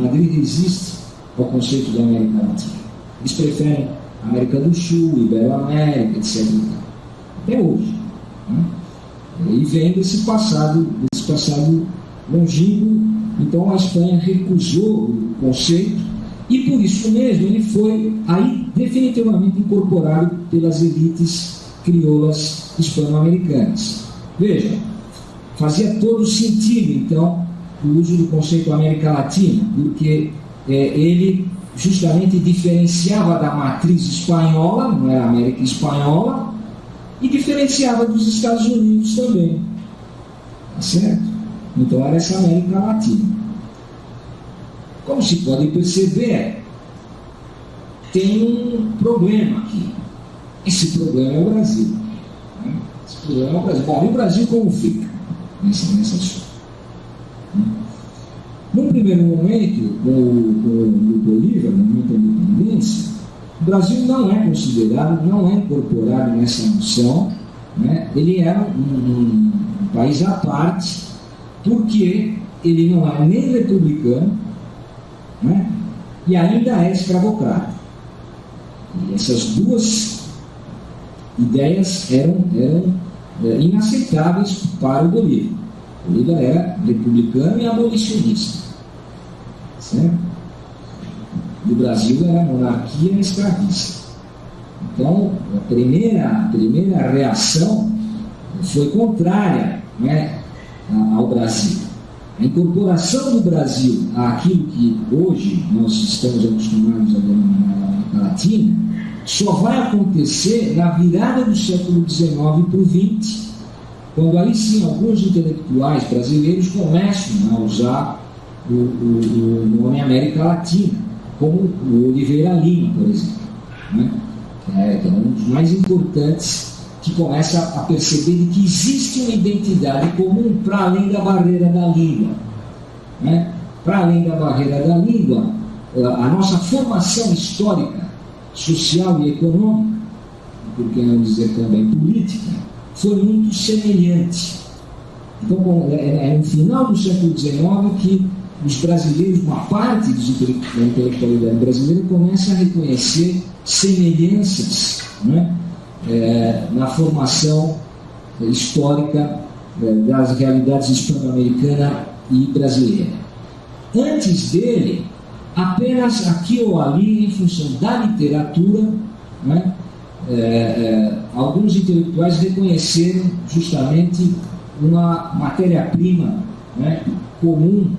Madrid resiste ao conceito de América Latina. Eles preferem América do Sul, Iberoamérica, etc. Até hoje. E vem desse passado longínquo. Então a Espanha recusou o conceito e por isso mesmo ele foi aí definitivamente incorporado pelas elites crioulas hispano-americanas. Veja, fazia todo sentido então o uso do conceito América Latina, porque ele justamente diferenciava da matriz espanhola, não era a América Espanhola, e diferenciava dos Estados Unidos também. Tá certo? Então era essa América Latina. Como se pode perceber, tem um problema aqui. Esse problema é o Brasil. Esse problema é o Brasil. Bom, e o Brasil como fica nessa história? Num primeiro momento, com o Bolívar, no momento da independência, o Brasil não é considerado, não é incorporado nessa noção, ele era um país à parte, porque ele não é nem republicano, e ainda é escravocrata. E essas duas ideias eram inaceitáveis para o Bolívar. O Bolívar era republicano e abolicionista. Certo? O Brasil era monarquia escravista. Então, a primeira reação foi contrária ao Brasil. A incorporação do Brasil àquilo que hoje nós estamos acostumados a denominar América Latina só vai acontecer na virada do século XIX para o XX, quando aí sim alguns intelectuais brasileiros começam a usar o nome América Latina, como o Oliveira Lima, por exemplo, que é um dos mais importantes, que começa a perceber que existe uma identidade comum para além da barreira da língua. Para além da barreira da língua, a nossa formação histórica, social e econômica, por que não dizer também política, foi muito semelhante. Então, no final do século XIX que os brasileiros, uma parte da intelectualidade brasileira, começa a reconhecer semelhanças na formação histórica das realidades hispano-americana e brasileira. Antes dele, apenas aqui ou ali, em função da literatura, né, alguns intelectuais reconheceram justamente uma matéria-prima, né, comum,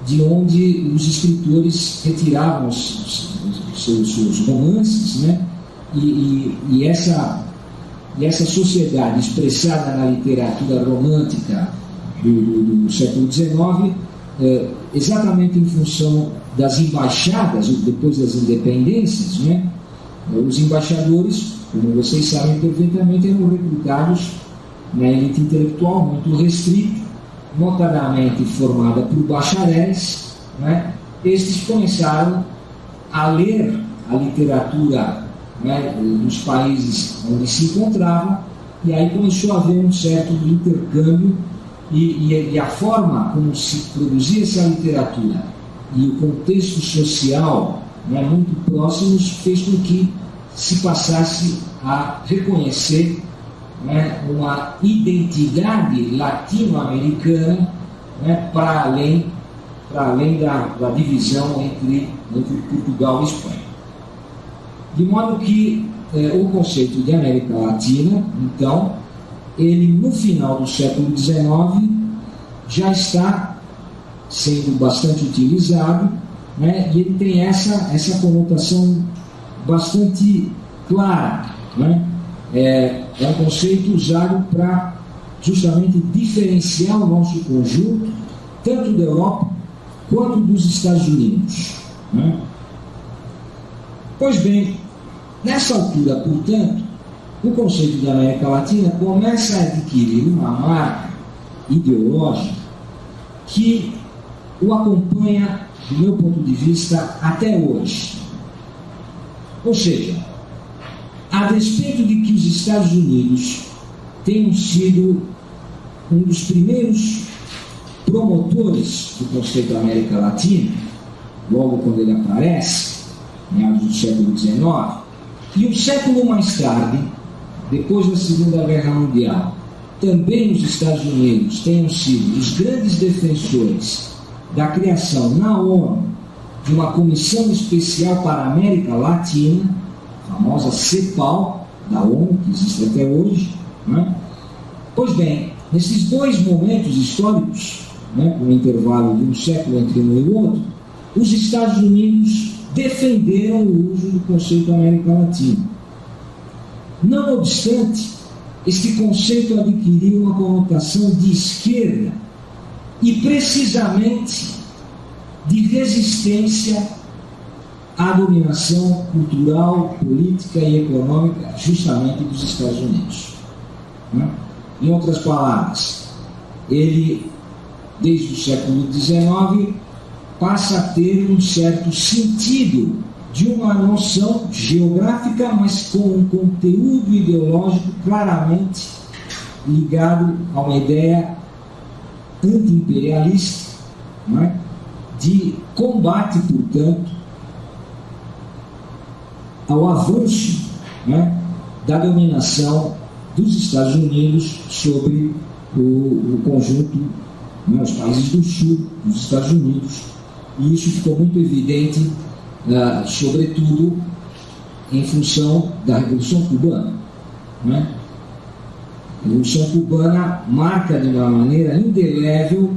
de onde os escritores retiravam os seus romances, né, e essa sociedade expressada na literatura romântica do século XIX, exatamente em função das embaixadas, depois das independências, né, os embaixadores, como vocês sabem perfeitamente, eram recrutados na elite intelectual muito restrita, notadamente formada por bacharéis, né? Estes começaram a ler a literatura, né, dos países onde se encontravam, e aí começou a haver um certo intercâmbio, e a forma como se produzia essa literatura e o contexto social, né, muito próximos, fez com que se passasse a reconhecer, né, uma identidade latino-americana, né, para além da divisão entre Portugal e Espanha. De modo que o conceito de América Latina, então, ele no final do século XIX já está sendo bastante utilizado, né, e ele tem essa conotação bastante clara, né? É um conceito usado para justamente diferenciar o nosso conjunto, tanto da Europa quanto dos Estados Unidos, né? Pois bem, nessa altura, portanto, o conceito da América Latina começa a adquirir uma marca ideológica que o acompanha, do meu ponto de vista, até hoje. Ou seja, a despeito de que os Estados Unidos tenham sido um dos primeiros promotores do conceito da América Latina, logo quando ele aparece, meados do século XIX, e um século mais tarde, depois da Segunda Guerra Mundial, também os Estados Unidos tenham sido os grandes defensores da criação na ONU de uma comissão especial para a América Latina, a famosa CEPAL, da ONU, que existe até hoje, né? Pois bem, nesses dois momentos históricos, né, com um intervalo de um século entre um e o outro, os Estados Unidos defenderam o uso do conceito América Latina. Não obstante, este conceito adquiriu uma conotação de esquerda e precisamente de resistência à dominação cultural, política e econômica justamente dos Estados Unidos, né? Em outras palavras, ele, desde o século XIX, passa a ter um certo sentido de uma noção geográfica, mas com um conteúdo ideológico claramente ligado a uma ideia anti-imperialista, né, de combate, portanto, ao avanço, né, da dominação dos Estados Unidos sobre o conjunto, né, os países do sul dos Estados Unidos. E isso ficou muito evidente, sobretudo em função da Revolução Cubana, né? A Revolução Cubana marca de uma maneira indelével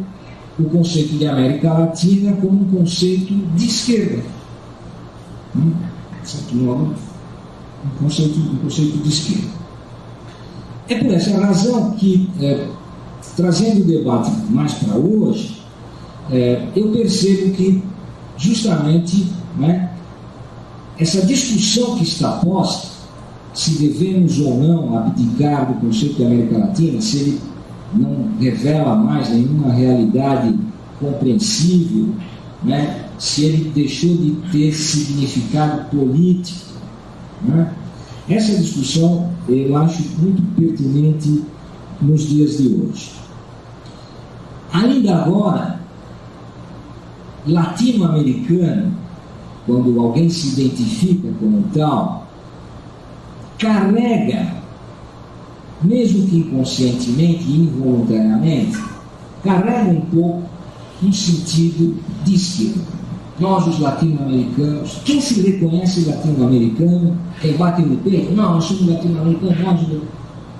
o conceito de América Latina como um conceito de esquerda, né? Um conceito de esquerda. É por essa razão que, trazendo o debate mais para hoje, eu percebo que justamente, né, essa discussão que está posta, se devemos ou não abdicar do conceito de América Latina, se ele não revela mais nenhuma realidade compreensível, né, se ele deixou de ter significado político, né, essa discussão eu acho muito pertinente nos dias de hoje. Ainda agora, latino-americano, quando alguém se identifica como tal, carrega, mesmo que inconscientemente e involuntariamente, carrega um pouco um sentido de esquerda. nós os latino-americanos, quem se reconhece latino-americano, quem bate no peito, não, nós somos latino-americanos, nós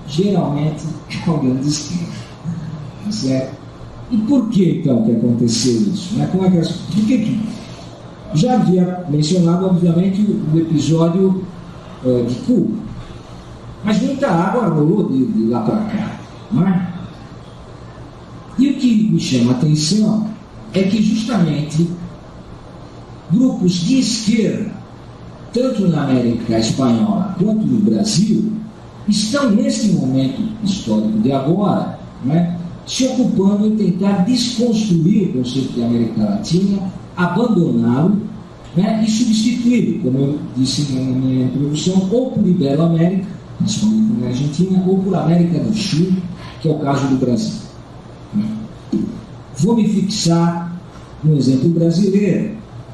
geralmente é alguém de esquerda, certo? E por que então que aconteceu isso? Como é que por que já havia mencionado, obviamente, o episódio de Cuba, mas muita água rolou de lá para cá, não é? E o que me chama a atenção é que justamente grupos de esquerda, tanto na América Espanhola quanto no Brasil, estão nesse momento histórico de agora, né, se ocupando em tentar desconstruir o conceito de América Latina, abandoná-lo, né, e substituí-lo, como eu disse na minha introdução, ou por Ibero-América, principalmente na Argentina, ou por América do Sul, que é o caso do Brasil. Vou me fixar no exemplo brasileiro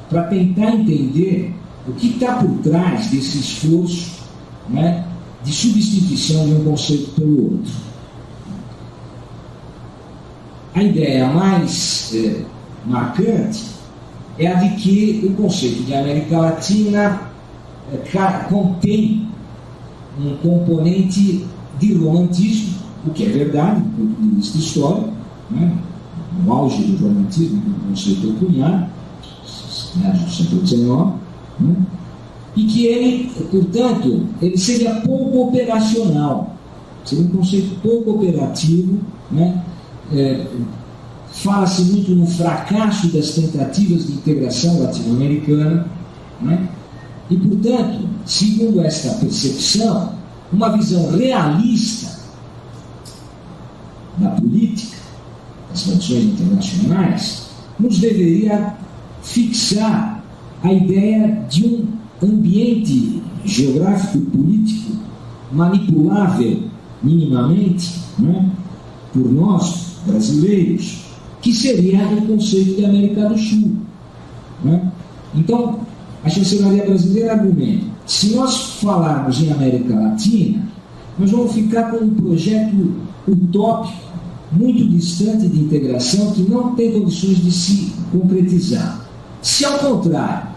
para tentar entender o que está por trás desse esforço, né, de substituição de um conceito pelo outro. A ideia mais marcante é a de que o conceito de América Latina contém um componente de romantismo, o que é verdade do ponto de vista histórico, né? No auge do romantismo, do conceito cunhado, do século XIX, né? E que ele, portanto, ele seria pouco operacional, seria um conceito pouco operativo, né? Fala-se muito no fracasso das tentativas de integração latino-americana, né? E, portanto, segundo esta percepção, uma visão realista da política, das relações internacionais, nos deveria fixar a ideia de um ambiente geográfico e político manipulável minimamente, né, por nós, brasileiros, que seria o conceito de América do Sul, né? Então, a chancelaria brasileira argumenta: se nós falarmos em América Latina, nós vamos ficar com um projeto utópico, muito distante de integração, que não tem condições de se concretizar. Se, ao contrário,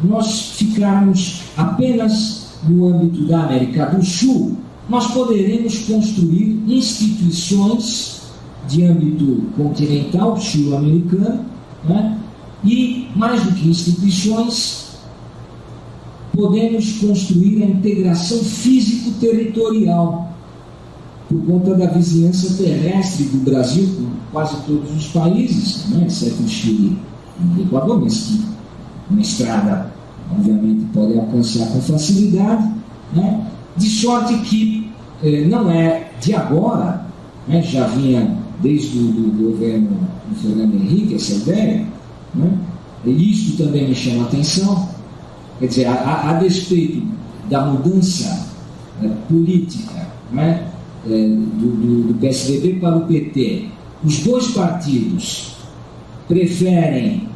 nós ficarmos apenas no âmbito da América do Sul, nós poderemos construir instituições de âmbito continental, sul-americano, né? E, mais do que instituições, podemos construir a integração físico-territorial, por conta da vizinhança terrestre do Brasil com quase todos os países, né, exceto o Chile e o Equador, mas que uma estrada, obviamente, pode alcançar com facilidade, né, de sorte que não é de agora, né, já vinha desde o governo do Fernando Henrique essa ideia, né, e isso também me chama a atenção. Quer dizer, a despeito da mudança política, né, do PSDB para o PT, os dois partidos preferem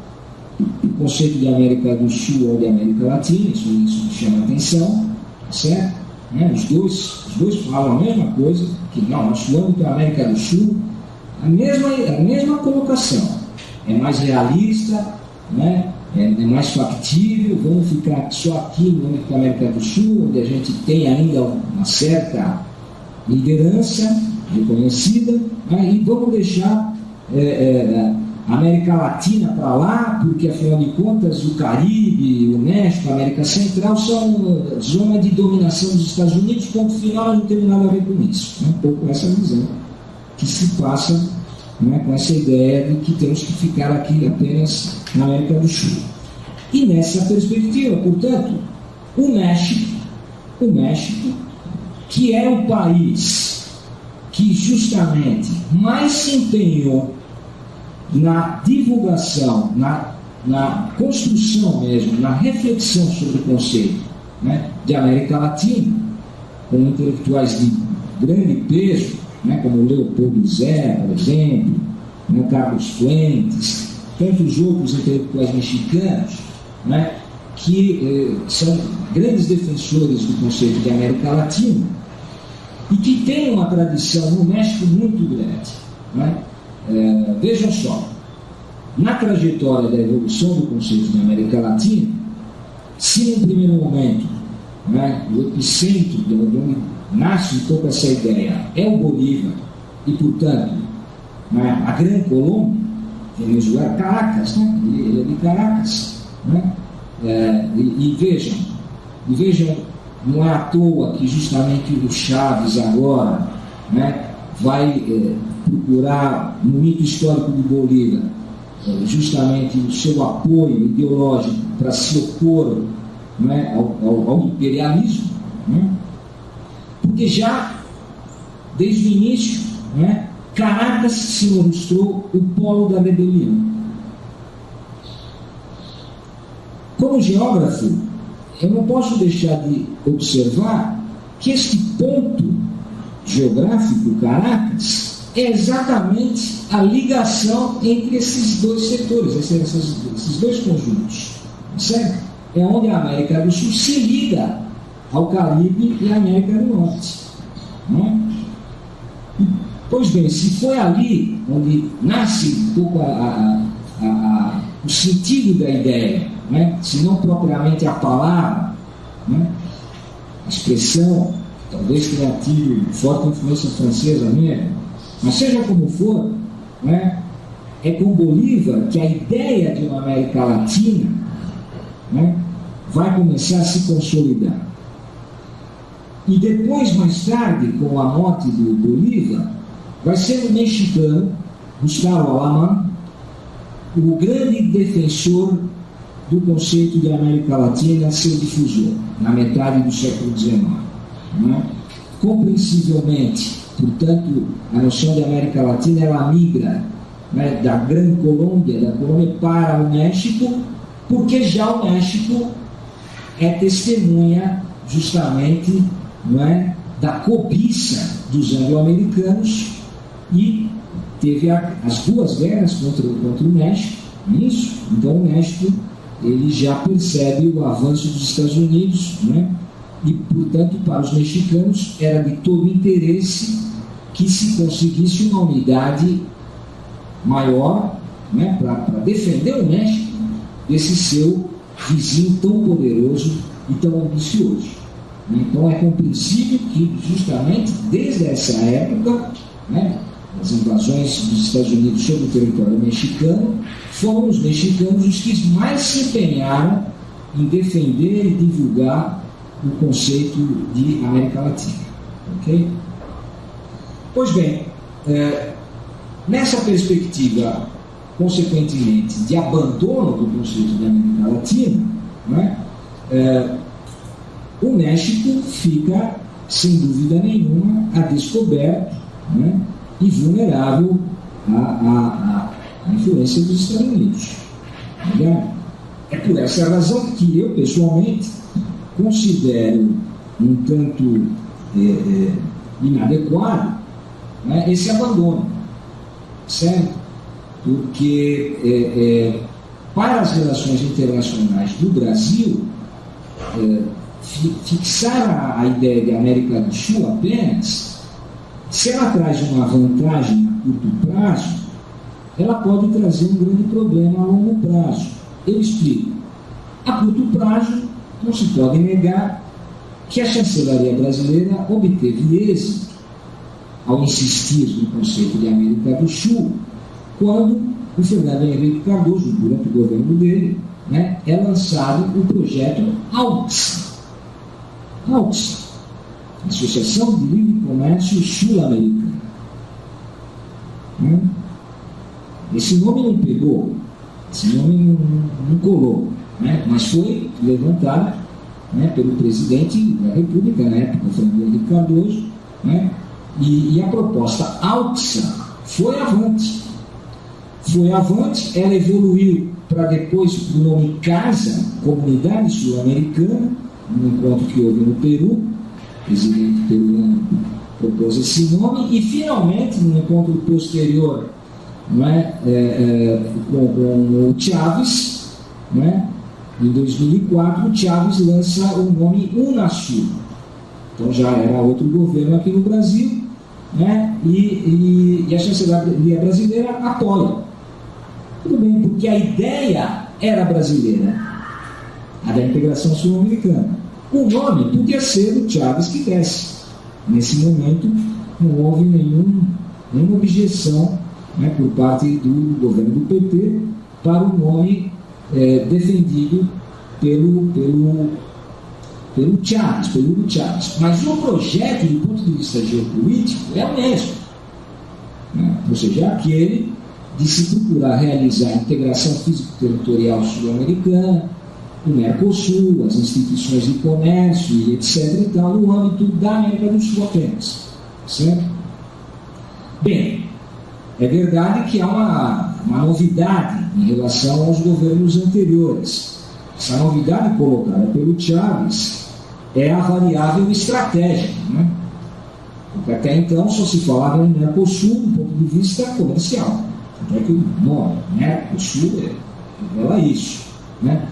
o conceito de América do Sul ou de América Latina, isso me chama a atenção, certo? Né? Os dois falam a mesma coisa, que não, nós falamos para a América do Sul, a mesma colocação, é mais realista, né? É mais factível, vamos ficar só aqui no âmbito da América do Sul, onde a gente tem ainda uma certa liderança reconhecida, né? E vamos deixar a América Latina para lá, porque afinal de contas o Caribe, o México, a América Central são zona de dominação dos Estados Unidos, ponto final, nós não temos nada a ver com isso. Um pouco essa visão que se passa, né, com essa ideia de que temos que ficar aqui apenas na América do Sul. E nessa perspectiva, portanto, o México, que é o país que justamente mais se empenhou na divulgação, na construção mesmo, na reflexão sobre o conceito, né, de América Latina, com intelectuais de grande peso, né, como Leopoldo Zé, por exemplo, né, Carlos Fuentes, tantos outros intelectuais mexicanos, né, que são grandes defensores do conceito de América Latina e que têm uma tradição no México muito grande, né? Vejam só, na trajetória da evolução do conceito na América Latina, se no primeiro momento, né, o epicentro de onde nasce um pouco essa ideia é o Bolívar, e, portanto, né, a Grande Colômbia, Venezuela, Caracas, né? Ele é de Caracas. Né? E vejam, não é à toa que justamente o Chávez agora, né, vai procurar, no mito histórico de Bolívar, justamente o seu apoio ideológico para se opor, né, ao imperialismo, né? Porque já, desde o início, né, Caracas se mostrou o polo da rebelião. Como geógrafo, eu não posso deixar de observar que este ponto geográfico, Caracas, é exatamente a ligação entre esses dois setores, esses dois conjuntos. Certo? É onde a América do Sul se liga ao Caribe e à América do Norte. Não é? Pois bem, se foi ali onde nasce um pouco o sentido da ideia, né? Se não propriamente a palavra, né? A expressão, talvez tenha tido forte influência francesa mesmo, mas seja como for, né? É com Bolívar que a ideia de uma América Latina, né, vai começar a se consolidar. E depois, mais tarde, com a morte do Bolívar, vai ser o mexicano, Gustavo Alamán, o grande defensor do conceito de América Latina, seu difusor, na metade do século XIX. Né? Compreensivelmente, portanto, a noção de América Latina ela migra, né, da Grande Colômbia, da Colômbia para o México, porque já o México é testemunha justamente, não é, da cobiça dos anglo-americanos e teve as duas guerras contra o México, isso. Então o México ele já percebe o avanço dos Estados Unidos, né? E portanto para os mexicanos era de todo interesse que se conseguisse uma unidade maior, né, para defender o México desse seu vizinho tão poderoso e tão ambicioso. Então é compreensível que justamente desde essa época, né, as invasões dos Estados Unidos sobre o território mexicano, foram os mexicanos os que mais se empenharam em defender e divulgar o conceito de América Latina. Ok? Pois bem, nessa perspectiva, consequentemente, de abandono do conceito de América Latina, né, o México fica, sem dúvida nenhuma, a descoberto, né, e vulnerável à influência dos Estados Unidos. É por essa razão que eu, pessoalmente, considero um tanto inadequado, né, esse abandono, certo? Porque para as relações internacionais do Brasil, fixar a ideia de América do Sul apenas, se ela traz uma vantagem a curto prazo, ela pode trazer um grande problema a longo prazo. Eu explico. A curto prazo, não se pode negar que a chancelaria brasileira obteve êxito ao insistir no conceito de América do Sul, quando o Fernando Henrique Cardoso, durante o governo dele, né, é lançado o projeto AUXA, Associação de Livre Comércio Sul-Americana. Esse nome não pegou, esse nome não colou, né, mas foi levantado, né, pelo presidente da República, na época, Fernando Henrique Cardoso, né, e a proposta AUXA foi avante. Ela evoluiu para depois o nome CASA, Comunidade Sul-Americana, um encontro que houve no Peru, o presidente peruano propôs esse nome, e finalmente, no encontro posterior, não é, com o Chávez, não é, em 2004, o Chávez lança o nome UNASUL. Então já era outro governo aqui no Brasil, né, e a chancelaria brasileira apoia. Tudo bem, porque a ideia era brasileira, a da integração sul-americana. O nome podia ser o Chaves que desse. Nesse momento, não houve nenhuma objeção, né, por parte do governo do PT para o nome defendido pelo Chaves, pelo Hugo Chávez. Mas o projeto, do ponto de vista geopolítico, é o mesmo. Né? Ou seja, aquele de se procurar realizar a integração físico-territorial sul-americana, o Mercosul, as instituições de comércio e etc. e tal, no âmbito da América do Sul apenas. Certo? Bem, é verdade que há uma novidade em relação aos governos anteriores. Essa novidade colocada pelo Chaves é a variável estratégica, né? Porque até então só se falava em Mercosul do ponto de vista comercial. Até que o nome Mercosul revela isso, né?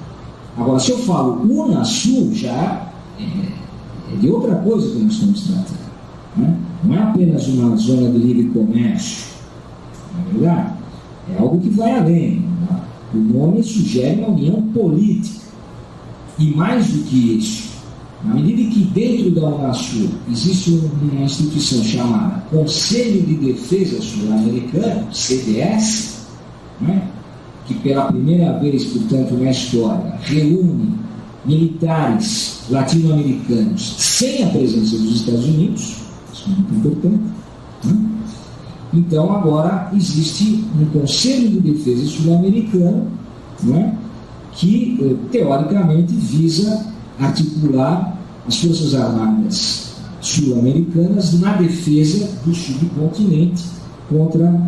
Agora, se eu falo Unasul, já é de outra coisa que nós estamos tratando, né? Não é apenas uma zona de livre comércio, não é verdade? É algo que vai além. Né? O nome sugere uma união política. E mais do que isso, na medida que dentro da Unasul existe uma instituição chamada Conselho de Defesa Sul-Americano, CDS, né? Que pela primeira vez, portanto, na história, reúne militares latino-americanos sem a presença dos Estados Unidos, isso é muito importante, né? Então agora existe um Conselho de Defesa Sul-Americano, né, que teoricamente visa articular as Forças Armadas sul-americanas na defesa do subcontinente contra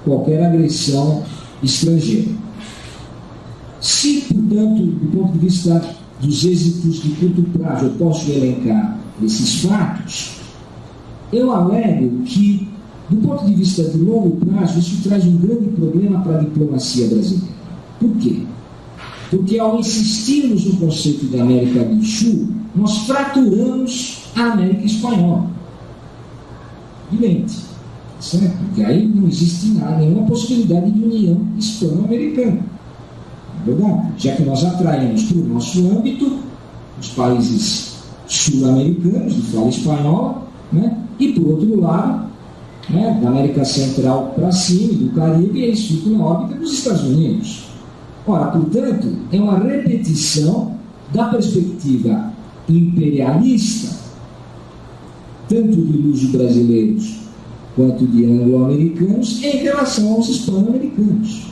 qualquer agressão estrangeira. Se, portanto, do ponto de vista dos êxitos de curto prazo, eu posso elencar esses fatos, eu alego que, do ponto de vista de longo prazo, isso traz um grande problema para a diplomacia brasileira. Por quê? Porque, ao insistirmos no conceito da América do Sul, nós fraturamos a América Espanhola. Evidente. Certo? Porque aí não existe nenhuma possibilidade de união hispano-americana. É verdade? Já que nós atraímos para o nosso âmbito os países sul-americanos, de fala espanhola, né? E, por outro lado, né, da América Central para cima, do Caribe, eles ficam na órbita dos Estados Unidos. Ora, portanto, é uma repetição da perspectiva imperialista, tanto de luso-brasileiros quanto de anglo-americanos, em relação aos hispano-americanos.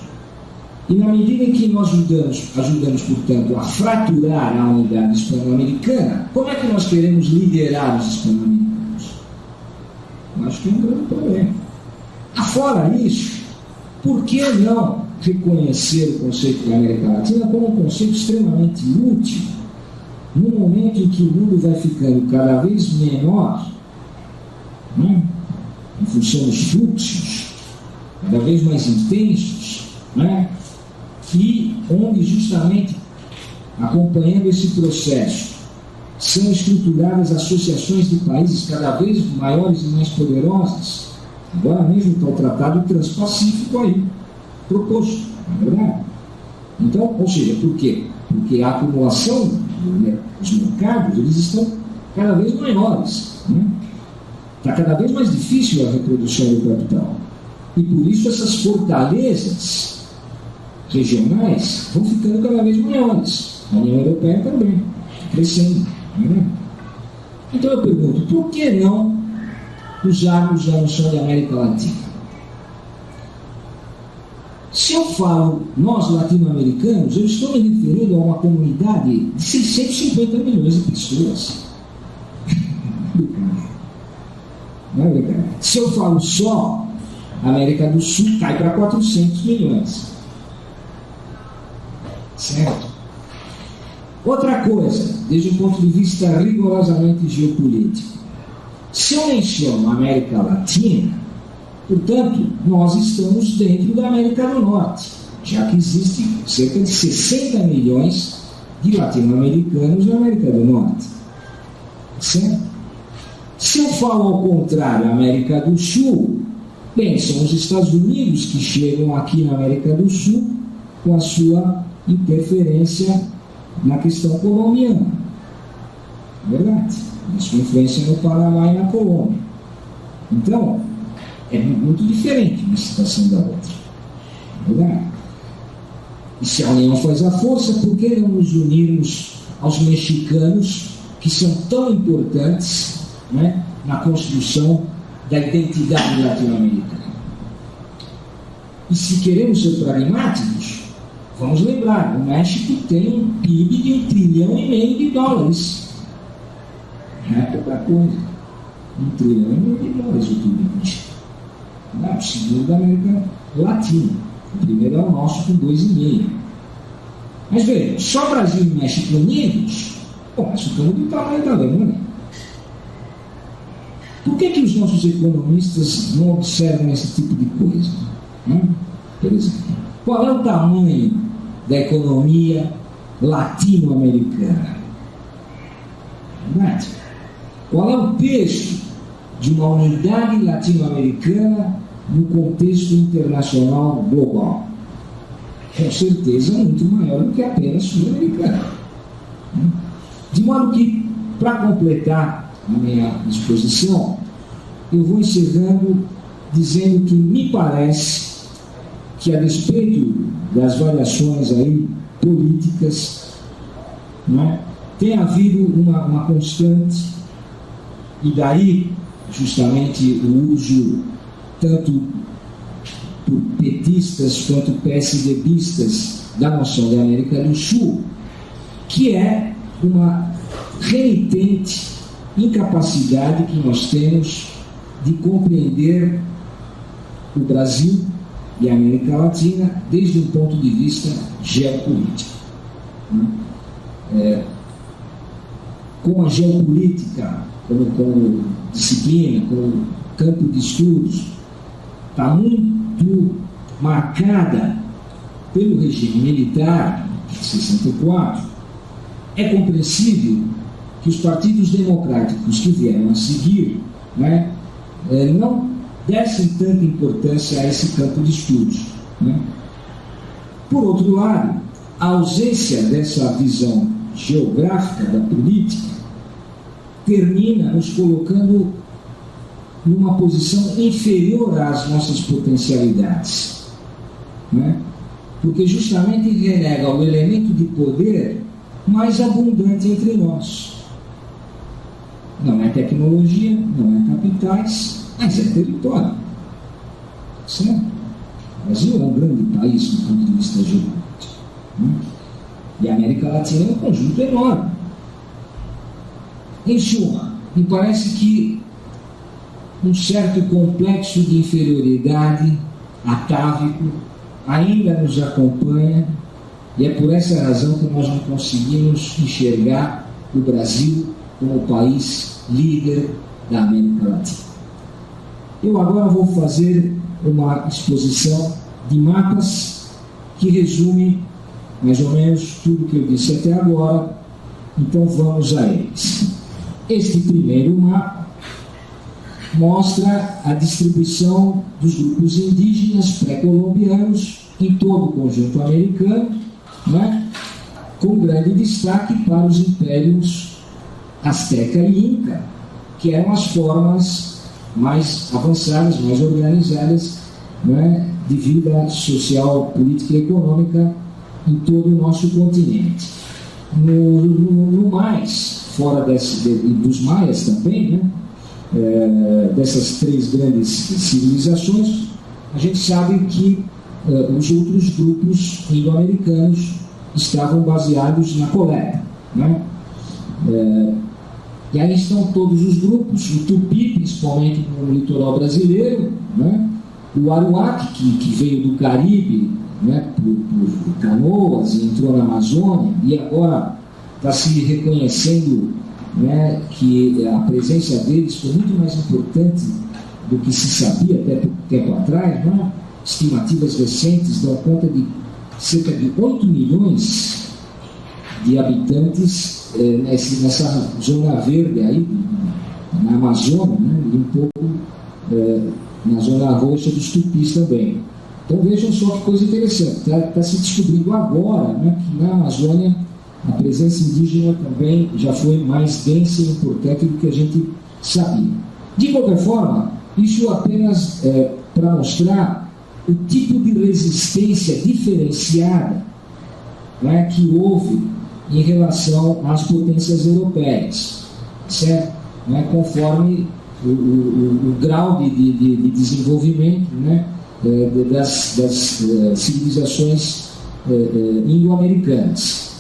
E na medida em que nós ajudamos, portanto, a fraturar a unidade hispano-americana, como é que nós queremos liderar os hispano-americanos? Eu acho que é um grande problema. Afora isso, por que não reconhecer o conceito da América Latina como um conceito extremamente útil, no momento em que o mundo vai ficando cada vez menor, né, em função dos fluxos cada vez mais intensos, né, e onde justamente, acompanhando esse processo, são estruturadas associações de países cada vez maiores e mais poderosas. Agora mesmo está o Tratado Transpacífico aí, proposto, não é verdade? Então, ou seja, por quê? Porque a acumulação, né, os mercados, eles estão cada vez maiores, né? Está cada vez mais difícil a reprodução do capital. E por isso essas fortalezas regionais vão ficando cada vez maiores. A União Europeia também, crescendo. Né? Então eu pergunto, por que não usarmos a noção de América Latina? Se eu falo nós latino-americanos, eu estou me referindo a uma comunidade de 650 milhões de pessoas. Não é verdade? Se eu falo só América do Sul, cai para 400 milhões. Certo? Outra coisa, desde um ponto de vista rigorosamente geopolítico. Se eu menciono a América Latina, portanto, nós estamos dentro da América do Norte, já que existe cerca de 60 milhões de latino-americanos na América do Norte. Certo? Se eu falo ao contrário, América do Sul, bem, são os Estados Unidos que chegam aqui na América do Sul com a sua interferência na questão colombiana. Verdade. A sua influência no Panamá e na Colômbia. Então, é muito diferente uma situação da outra. Verdade? E se a união faz a força, por que não nos unirmos aos mexicanos, que são tão importantes, né, na construção da identidade latino-americana? E se queremos ser pragmáticos, vamos lembrar, o México tem um PIB de $1,5 trilhão. Não é pouca coisa. $1,5 trilhão o PIB do México. O segundo da América Latina. O primeiro é o nosso, com 2,5. Mas veja, só Brasil e México unidos, nós ficamos do tamanho da Alemanha. Por que os nossos economistas não observam esse tipo de coisa? Por exemplo, qual é o tamanho da economia latino-americana? Verdade? Qual é o peso de uma unidade latino-americana no contexto internacional global? Com certeza muito maior do que apenas sul-americana. De modo que, para completar a minha exposição, eu vou encerrando dizendo que me parece que, a despeito das variações aí políticas, né, tem havido uma constante, e daí justamente o uso tanto por petistas quanto PSDBistas da noção da América do Sul, que é uma renitente incapacidade que nós temos de compreender o Brasil e a América Latina desde um ponto de vista geopolítico. Com a geopolítica como disciplina, como campo de estudos, está muito marcada pelo regime militar de 64, é compreensível que os partidos democráticos que vieram a seguir, né, não dessem tanta importância a esse campo de estudos. Né? Por outro lado, a ausência dessa visão geográfica da política termina nos colocando numa posição inferior às nossas potencialidades, né? Porque justamente renega o elemento de poder mais abundante entre nós. Não é tecnologia, não é capitais, mas é território. Certo? O Brasil é um grande país do ponto de vista geopolítico, né? E a América Latina é um conjunto enorme. Em suma, me parece que um certo complexo de inferioridade atávico ainda nos acompanha, e é por essa razão que nós não conseguimos enxergar o Brasil como o país líder da América Latina. Eu agora vou fazer uma exposição de mapas que resume mais ou menos tudo que eu disse até agora, então vamos a eles. Este primeiro mapa mostra a distribuição dos grupos indígenas pré-colombianos em todo o conjunto americano, né, com grande destaque para os impérios Azteca e Inca, que eram as formas mais avançadas, mais organizadas, né, de vida social, política e econômica em todo o nosso continente. No mais, fora dos maias também, né, dessas três grandes civilizações, a gente sabe que os outros grupos indo-americanos estavam baseados na coleta, né? E aí estão todos os grupos, o Tupi, principalmente no litoral brasileiro, né? O Aruac, que veio do Caribe, né, por canoas e entrou na Amazônia, e agora está se reconhecendo, né, que a presença deles foi muito mais importante do que se sabia até pouco tempo atrás. Né? Estimativas recentes dão conta de cerca de 8 milhões de habitantes nessa zona verde aí, na Amazônia, né, e um pouco na zona roxa dos Tupis também. Então vejam só que coisa interessante, está se descobrindo agora, né, que na Amazônia a presença indígena também já foi mais densa e importante do que a gente sabia. De qualquer forma, isso apenas para mostrar o tipo de resistência diferenciada, né, que houve em relação às potências europeias, certo? Né, conforme o grau de desenvolvimento, né, das civilizações indo-americanas.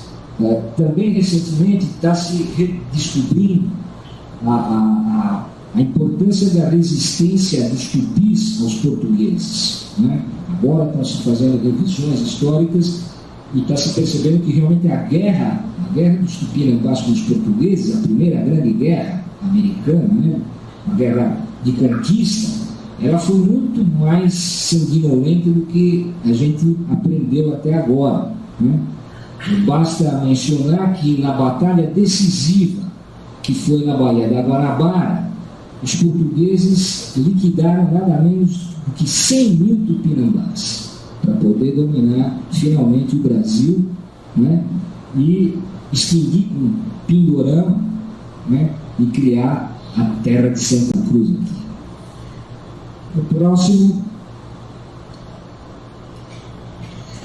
Também recentemente está se redescobrindo a importância da resistência dos tupis aos portugueses, né? Agora estão se fazendo revisões históricas e está se percebendo que realmente a guerra dos tupinambás com os portugueses, a primeira grande guerra americana, né? A guerra de conquista, ela foi muito mais sanguinolenta do que a gente aprendeu até agora, né? Basta mencionar que na batalha decisiva, que foi na Baía da Guanabara, os portugueses liquidaram nada menos do que 100 mil tupinambás para poder dominar finalmente o Brasil, né? E extinguir com Pindorama, né? E criar a terra de Santa Cruz aqui. O próximo,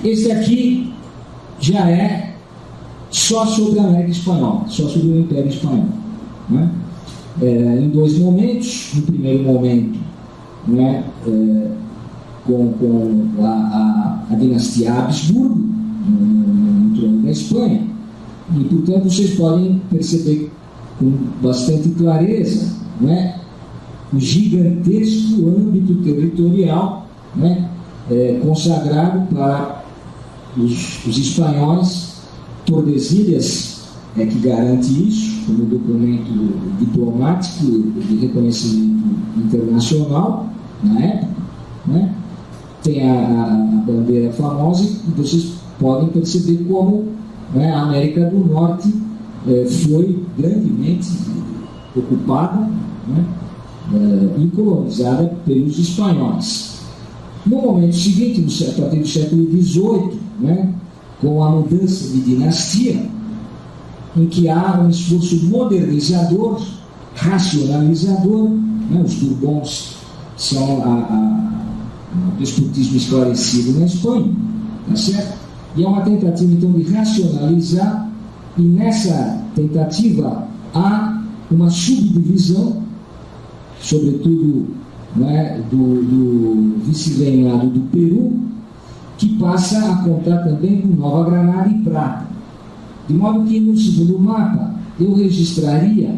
esse aqui já é só sobre a América Espanhola, só sobre o Império Espanhol, né? Em dois momentos. No primeiro momento, né, com a dinastia Habsburgo no trono da Espanha, e portanto vocês podem perceber com bastante clareza, né, o gigantesco âmbito territorial, né, consagrado para os espanhóis. Tordesilhas é que garante isso como documento diplomático de reconhecimento internacional na época, né? Tem a bandeira famosa e vocês podem perceber como, né, a América do Norte foi grandemente ocupada, né, e colonizada pelos espanhóis. No momento seguinte, a partir do século XVIII, né, com a mudança de dinastia, em que há um esforço modernizador, racionalizador, né? Os Bourbons são o despotismo esclarecido na Espanha, tá certo? E é uma tentativa, então, de racionalizar, e nessa tentativa há uma subdivisão, sobretudo, né, do vice-reinado do Peru, que passa a contar também com Nova Granada e Prata. De modo que, no segundo mapa, eu registraria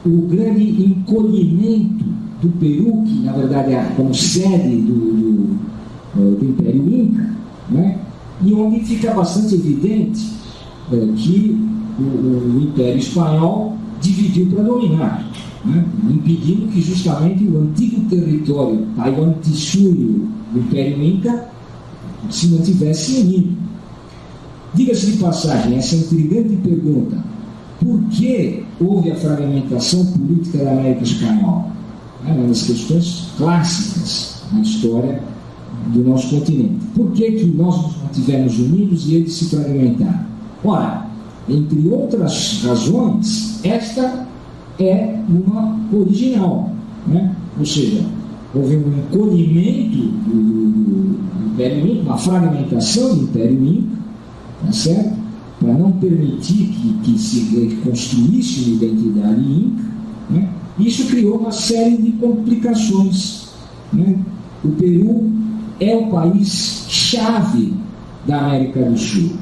o grande encolhimento do Peru, que na verdade é como sede do Império Inca, né? E onde fica bastante evidente que o Império Espanhol dividiu para dominar, né? Impedindo que justamente o antigo território Taiwan-Tissuio do Império Inca se mantivesse unido. Diga-se de passagem, essa intrigante pergunta: por que houve a fragmentação política da América Espanhola? É uma das questões clássicas na história do nosso continente. Por que nós nos mantivemos unidos e eles se fragmentaram? Ora, entre outras razões, esta é uma original, né? Ou seja, houve um encolhimento do Império Inca, uma fragmentação do Império Inca, tá certo? Para não permitir que se construísse uma identidade inca, né? Isso criou uma série de complicações, né? O Peru é o país chave da América do Sul.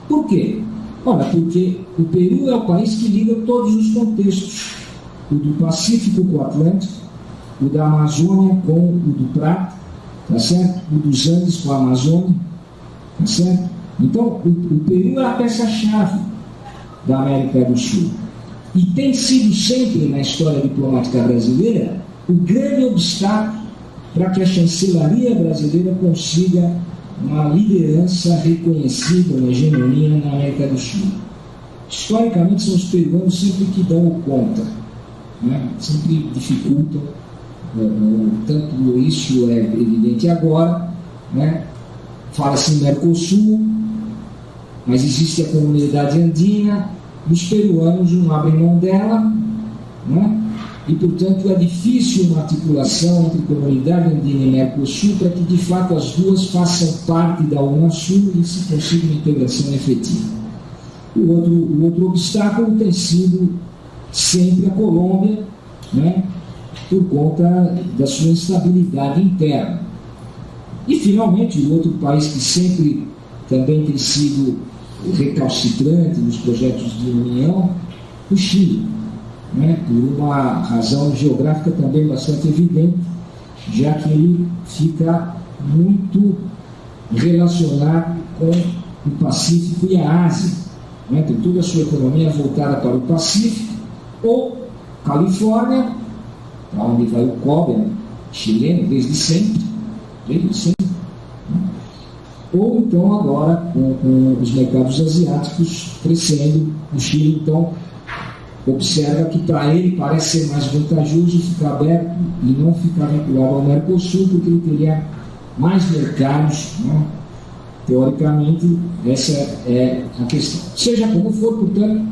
Por quê? Ora, porque o Peru é o país que liga todos os contextos: o do Pacífico com o Atlântico, o da Amazônia com o do Prata, tá certo? O dos Andes com a Amazônia, tá certo? Então, o Peru é a peça-chave da América do Sul. E tem sido sempre, na história diplomática brasileira, o grande obstáculo para que a chancelaria brasileira consiga uma liderança reconhecida, uma hegemonia na América do Sul. Historicamente, são os peruanos sempre que dão conta, né? Sempre dificultam. Tanto isso é evidente agora, né? fala-se em Mercosul, mas existe a comunidade andina, os peruanos não abrem mão dela, né? E, portanto, é difícil uma articulação entre comunidade andina e Mercosul para que, de fato, as duas façam parte da Unasul e se consiga uma integração efetiva. O outro obstáculo tem sido sempre a Colômbia, né? Por conta da sua instabilidade interna. E, finalmente, o outro país que sempre também tem sido recalcitrante nos projetos de união, o Chile, né? Por uma razão geográfica também bastante evidente, já que ele fica muito relacionado com o Pacífico e a Ásia, né? Tem toda a sua economia voltada para o Pacífico, ou Califórnia, para onde vai o cobre chileno desde sempre, ou então agora com os mercados asiáticos crescendo. O Chile, então, observa que para ele parece ser mais vantajoso ficar aberto e não ficar vinculado ao Mercosul, porque ele teria mais mercados, né? Teoricamente, essa é a questão. Seja como for, portanto,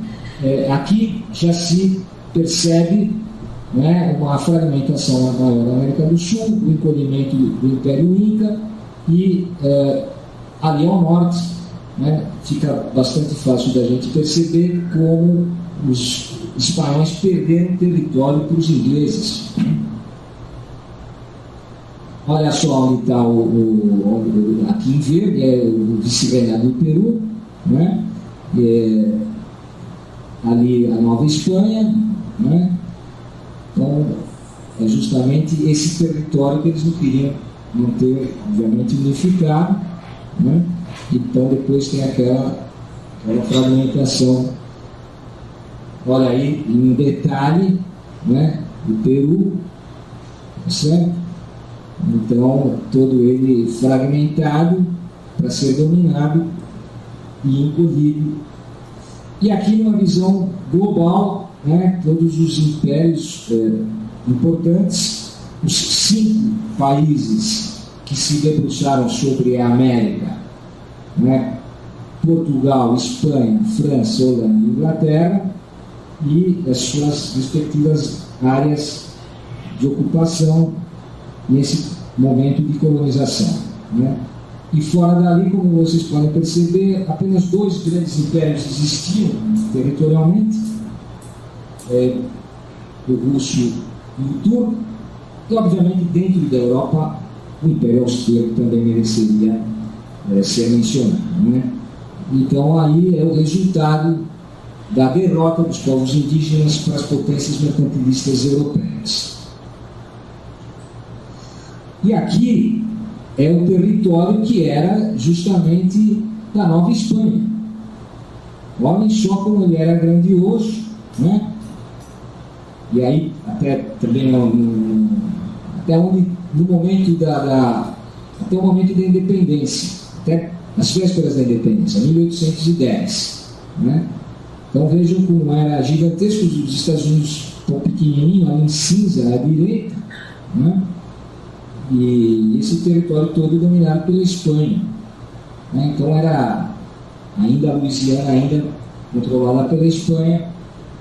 aqui já se percebe, né, uma fragmentação maior da América do Sul, o encolhimento do Império Inca e ali ao norte, né, fica bastante fácil da gente perceber como os espanhóis perderam território para os ingleses. Olha só onde está aqui em verde, é o vice-reinado do Peru, né? Ali a Nova Espanha, né? Então, é justamente esse território que eles não queriam manter, obviamente, unificado, né? Então, depois tem aquela fragmentação. Olha aí, em detalhe, né? O Peru, certo? Então, todo ele fragmentado para ser dominado e encolhido. E aqui, numa visão global, né, todos os impérios importantes, os 5 países que se debruçaram sobre a América, né, Portugal, Espanha, França, Holanda e Inglaterra, e as suas respectivas áreas de ocupação nesse momento de colonização, né? E fora dali, como vocês podem perceber, apenas 2 grandes impérios existiam territorialmente, o russo e o turco, e obviamente dentro da Europa o Império Austríaco também mereceria ser mencionado, né? Então aí é o resultado da derrota dos povos indígenas para as potências mercantilistas europeias. E aqui é o território que era justamente da Nova Espanha. Olhem só como ele era grandioso, né? E aí, até também até onde, no momento até o momento da independência, até as vésperas da independência, 1810, né? Então vejam como era gigantesco. Os Estados Unidos tão pequenininho, ali em cinza à direita, né? E esse território todo dominado pela Espanha, né? Então era ainda a Louisiana ainda controlada pela Espanha,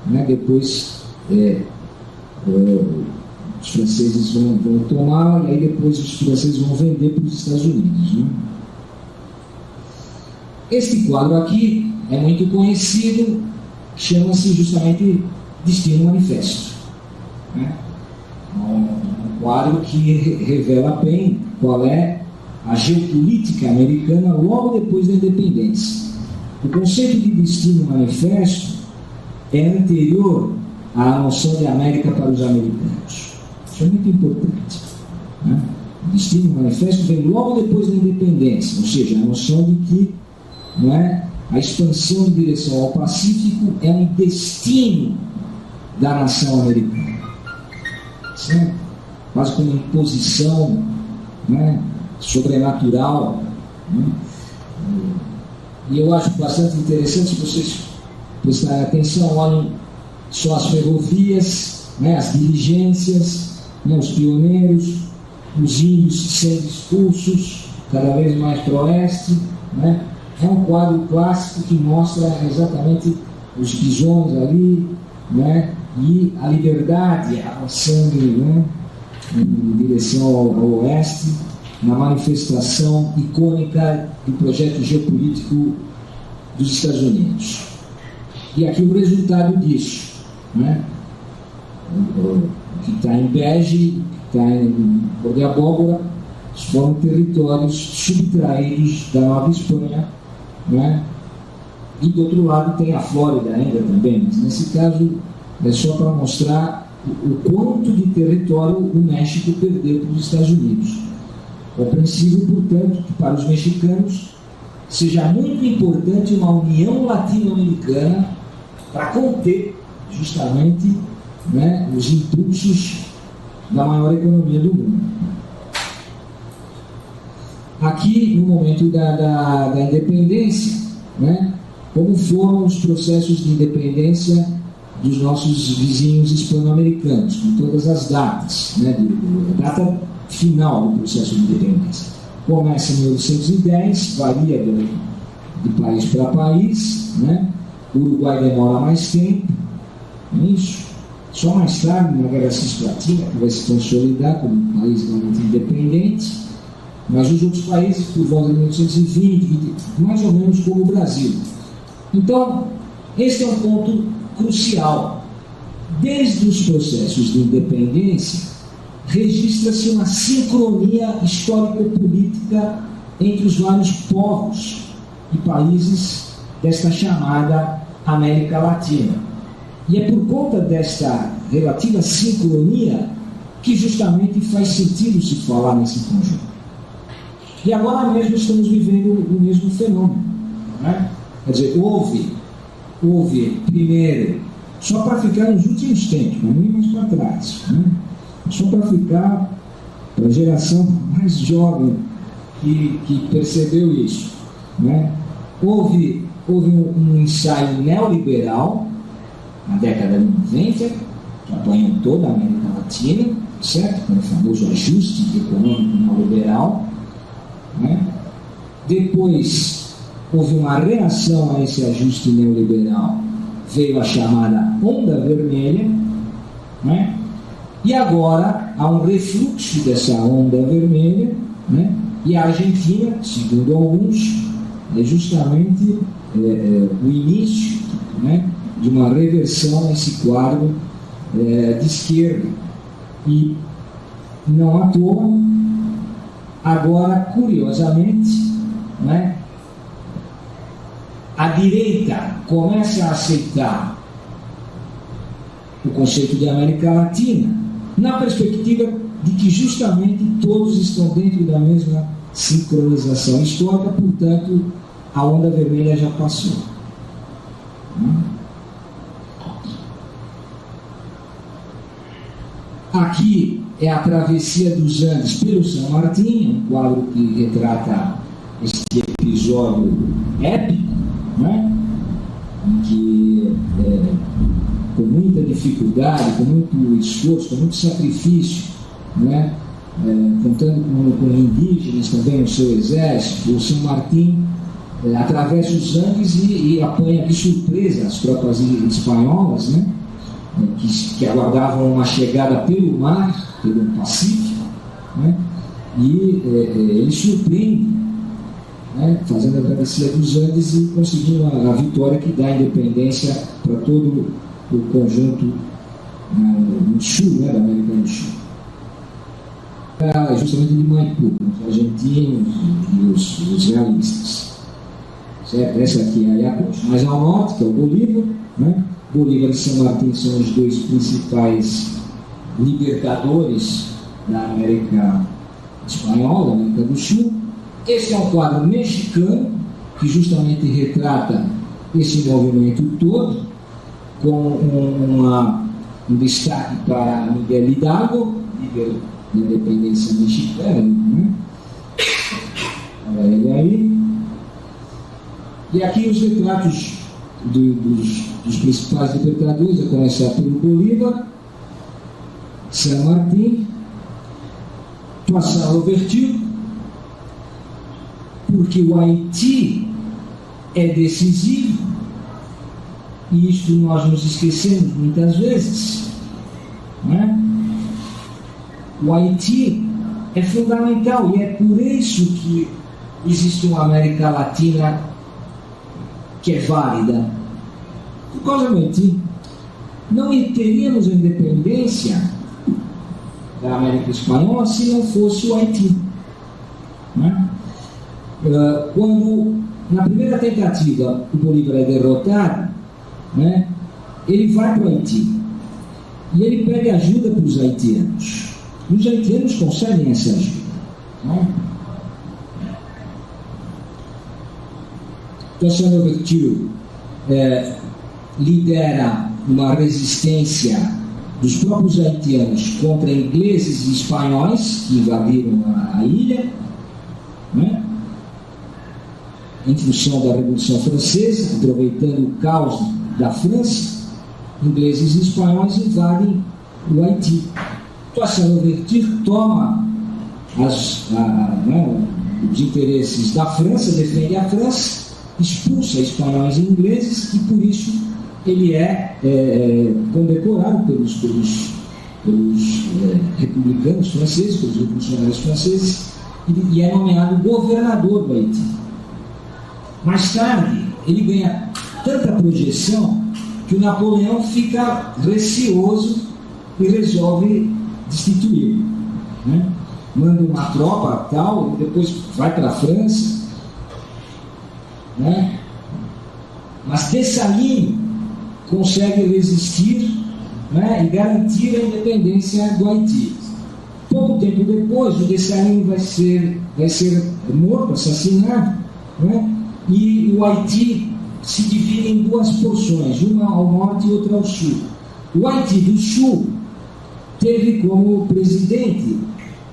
né? Depois os franceses vão tomar, e aí depois os franceses vão vender para os Estados Unidos, né? Este quadro aqui é muito conhecido, chama-se justamente Destino Manifesto, né? Um quadro que revela bem qual é a geopolítica americana logo depois da independência. O conceito de Destino Manifesto é anterior à noção de América para os americanos. Isso é muito importante, né? O Destino Manifesto vem logo depois da independência, ou seja, a noção de que, não é, a expansão em direção ao Pacífico é um destino da nação americana, certo? Quase como uma imposição, né, sobrenatural, né? E eu acho bastante interessante, se vocês prestarem atenção, olhem só as ferrovias, né, as diligências, né, os pioneiros, os índios sendo expulsos, cada vez mais para o oeste, né? É um quadro clássico que mostra exatamente os bisões ali, né? E a liberdade avançando, né? Em direção ao oeste, na manifestação icônica do projeto geopolítico dos Estados Unidos. E aqui o resultado disso, né? O que está em bege, que está em cor de abóbora, foram territórios subtraídos da Nova Espanha, né? E do outro lado tem a Flórida ainda também, mas nesse caso é só para mostrar o quanto de território o México perdeu para os Estados Unidos. Compreensível, portanto, que para os mexicanos seja muito importante uma união latino-americana para conter justamente, né, os impulsos da maior economia do mundo. Aqui, no momento da independência, né, como foram os processos de independência dos nossos vizinhos hispano-americanos, com todas as datas, né, a data final do processo de independência. Começa em 1810, varia de país para país, né? O Uruguai demora mais tempo, isso. Só mais tarde, na Guerra Cisplatina, que vai se consolidar como um país realmente independente, mas os outros países, por volta de 1820, mais ou menos como o Brasil. Então, esse é um ponto crucial. Desde os processos de independência, registra-se uma sincronia histórico-política entre os vários povos e países desta chamada América Latina. E é por conta desta relativa sincronia que justamente faz sentido se falar nesse conjunto. E agora mesmo estamos vivendo o mesmo fenômeno, né? Quer dizer, houve primeiro, só para ficar nos últimos tempos, não ir mais para trás, né? Só para ficar para a geração mais jovem que percebeu isso, né? Houve um ensaio neoliberal na década de 90, que apanhou toda a América Latina, certo? Com o famoso ajuste econômico neoliberal, né? Depois houve uma reação a esse ajuste neoliberal, veio a chamada Onda Vermelha, né? E agora há um refluxo dessa onda vermelha, né? E a Argentina, segundo alguns, é justamente o início, né, de uma reversão nesse quadro de esquerda. E não à toa, agora, curiosamente, né, a direita começa a aceitar o conceito de América Latina, na perspectiva de que justamente todos estão dentro da mesma sincronização histórica, portanto, a onda vermelha já passou. Aqui é a travessia dos Andes pelo São Martín, um quadro que retrata esse episódio épico, né? Em que, com muita dificuldade, com muito esforço, com muito sacrifício, né? Contando com indígenas também no seu exército, o São Martín atravessa os Andes e apanha de surpresa as tropas espanholas, né? Que aguardavam uma chegada pelo mar, pelo Pacífico, né? E ele surpreende, né? Fazendo a travessia dos Andes e conseguindo a vitória que dá a independência para todo o conjunto no sul, né, da América do Sul. Justamente de Maipú, os argentinos e os realistas. Certo? Essa aqui é a Ayacucho, mais ao norte, que é o Bolívar, né? Bolívar e São Martín são os dois principais libertadores da América Espanhola, da América do Sul. Esse é um quadro mexicano que justamente retrata esse movimento todo, com um destaque para Miguel Hidalgo, líder da independência mexicana, né? Olha ele aí. E aqui os retratos dos principais libertadores, a começar pelo Bolívar, San Martín, Toussaint Louverture, porque o Haiti é decisivo, e isto nós nos esquecemos muitas vezes, né? O Haiti é fundamental, e é por isso que existe uma América Latina que é válida. Por causa do Haiti, não teríamos a independência da América Espanhola se não fosse o Haiti, né? Quando, na primeira tentativa, o Bolívar é derrotado, né, ele vai para o Haiti e ele pede ajuda para os haitianos. E os haitianos conseguem essa ajuda, né? Toussaint Louverture lidera uma resistência dos próprios haitianos contra ingleses e espanhóis que invadiram a ilha, né? Em função da Revolução Francesa, aproveitando o caos da França, ingleses e espanhóis invadem o Haiti. Toussaint Louverture toma os interesses da França, defende a França, expulsa espanhóis e ingleses, e por isso ele é condecorado pelos republicanos franceses, pelos revolucionários franceses, e é nomeado governador do Haiti. Mais tarde, ele ganha tanta projeção que o Napoleão fica receoso e resolve destituí-lo, né? Manda uma tropa tal, e depois vai para a França, né? Mas Dessalines consegue resistir, né, e garantir a independência do Haiti. Pouco tempo depois, o Dessalines vai ser morto, assassinado, né? E o Haiti se divide em duas porções, uma ao norte e outra ao sul. O Haiti do sul teve como presidente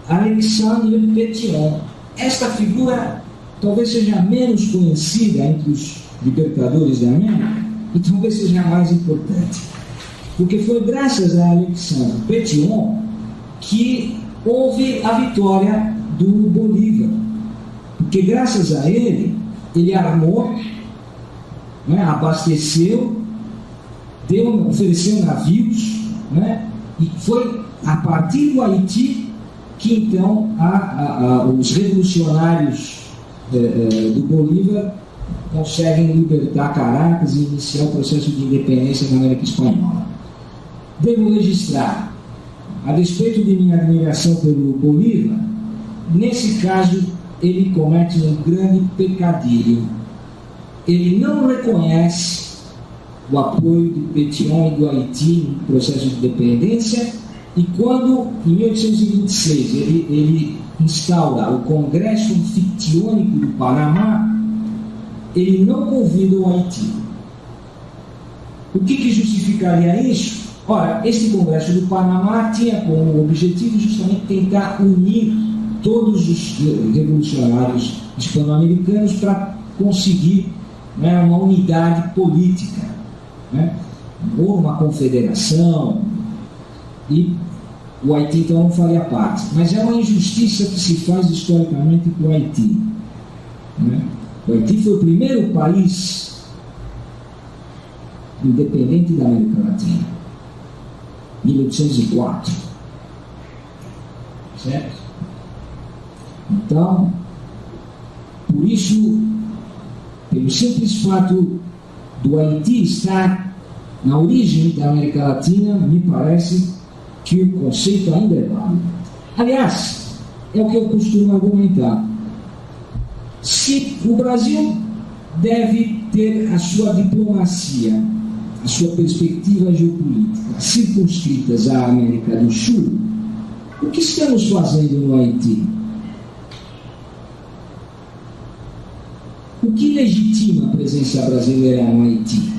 Alexandre Pétion. Esta figura talvez seja menos conhecida entre os libertadores da América, e talvez seja a mais importante, porque foi graças a Alexandre Pétion que houve a vitória do Bolívar, porque graças a ele armou, né, abasteceu, ofereceu navios, né, e foi a partir do Haiti que então os revolucionários do Bolívar conseguem libertar Caracas e iniciar o processo de independência da América Espanhola. Devo registrar, a despeito de minha admiração pelo Bolívar, nesse caso ele comete um grande pecadilho. Ele não reconhece o apoio de Pétion e do Haiti no processo de independência, e quando, em 1826, ele instaura o Congresso Anfictiônico do Panamá, ele não convida o Haiti. O que justificaria isso? Ora, este Congresso do Panamá tinha como objetivo justamente tentar unir todos os revolucionários hispano-americanos para conseguir, né, uma unidade política, né, ou uma confederação, e o Haiti então não faria parte. Mas é uma injustiça que se faz historicamente com o Haiti, né? O Haiti foi o primeiro país independente da América Latina, 1804, certo? Então, por isso, pelo simples fato do Haiti estar na origem da América Latina, me parece que o conceito ainda é válido. Aliás, é o que eu costumo argumentar. Se o Brasil deve ter a sua diplomacia, a sua perspectiva geopolítica circunscritas à América do Sul, o que estamos fazendo no Haiti? O que legitima a presença brasileira no Haiti,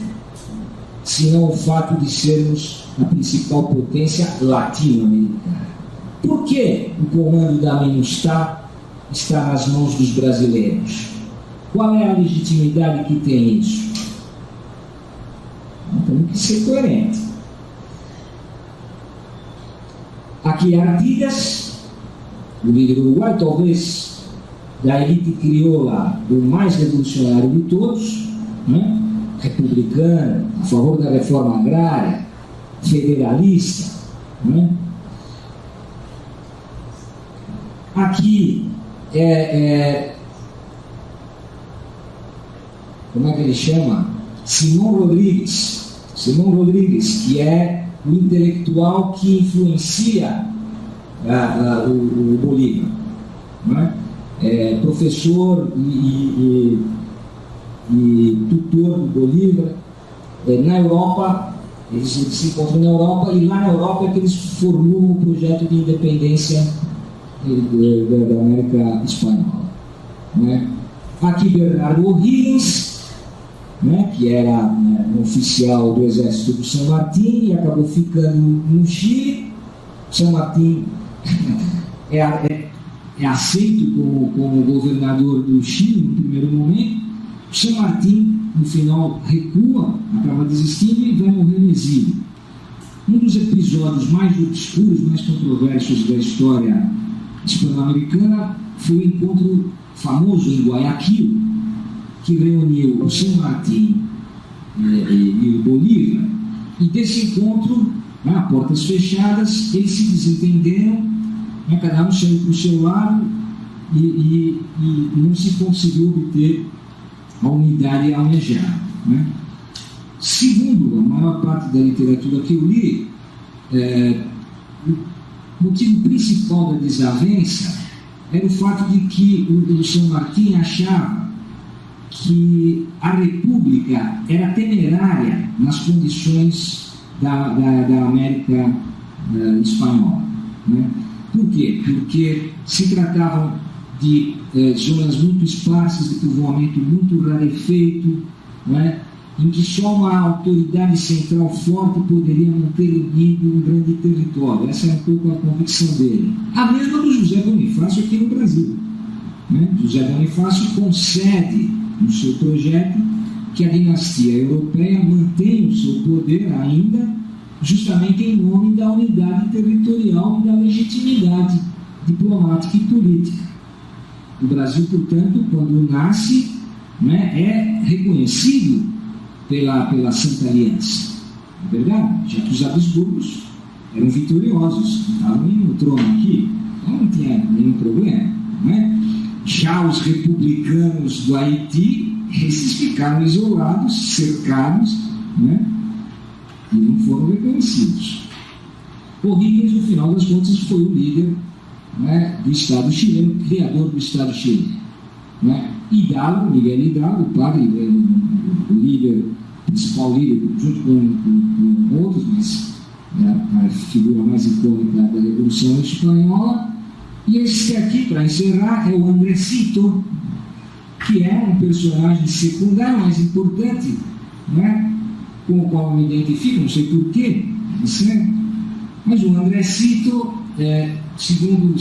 senão o fato de sermos a principal potência latino-americana? Por que o comando da MINUSTAH está nas mãos dos brasileiros? Qual é a legitimidade que tem isso? Então, temos que ser coerente. Aqui Artigas, o líder do Uruguai, talvez da elite crioula, o mais revolucionário de todos, né? Republicano, a favor da reforma agrária, federalista, né? Aqui como é que ele chama? Simão Rodrigues, que é o intelectual que influencia o Bolívar, né? Professor e tutor do Bolívar. Na Europa, eles se encontram na Europa, e lá na Europa é que eles formulam o projeto de independência da América Espanhola, né? Aqui Bernardo O'Higgins, né, que era um oficial do exército do San Martín e acabou ficando no Chile. San Martín é aceito como governador do Chile no primeiro momento. San Martín, no final, recua, acaba desistindo e vai morrer no exílio. Um dos episódios mais obscuros, mais controversos da história hispano-americana foi o encontro famoso em Guayaquil, que reuniu o San Martín e o Bolívar, e desse encontro, a portas fechadas, eles se desentenderam, né, cada um saiu para o seu lado, e não se conseguiu obter a unidade almejada, né? Segundo a maior parte da literatura que eu li, o motivo principal da desavença era o fato de que o San Martín achava que a República era temerária nas condições da América Espanhola, né? Por quê? Porque se tratavam de zonas muito esparsas, de povoamento muito rarefeito, né? Em que só uma autoridade central forte poderia manter unido um grande território. Essa é um pouco a convicção dele. A mesma do José Bonifácio aqui no Brasil, né? José Bonifácio concede no seu projeto que a dinastia europeia mantenha o seu poder ainda, justamente em nome da unidade territorial e da legitimidade diplomática e política. O Brasil, portanto, quando nasce, né, é reconhecido pela Santa Aliança. É verdade? Já que os Habsburgos eram vitoriosos, estavam no trono aqui, então não tinha nenhum problema, né? Já os republicanos do Haiti, esses ficaram isolados, cercados, né? E não foram reconhecidos. O'Higgins, no final das contas, foi o líder, né, do Estado chileno, criador do Estado chileno, né? Miguel Hidalgo, o padre, o líder, principal líder, junto com outros, mas a figura mais icônica da Revolução Espanhola. E esse aqui, para encerrar, é o Andresito, que é um personagem secundário, mas importante, né, com o qual eu me identifico, não sei porquê, mas o Andresito, segundo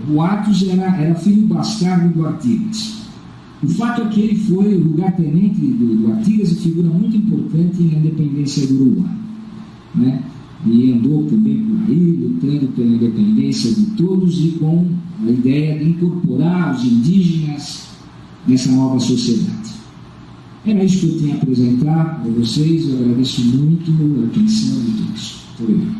boatos, era filho bastardo do Artigas. O fato é que ele foi o lugar-tenente do Artigas e figura muito importante na independência do Uruguai, né? E andou também por aí, lutando pela independência de todos e com a ideia de incorporar os indígenas nessa nova sociedade. Era isso que eu tinha a apresentar a vocês. Eu agradeço muito a atenção de todos. Muito obrigado.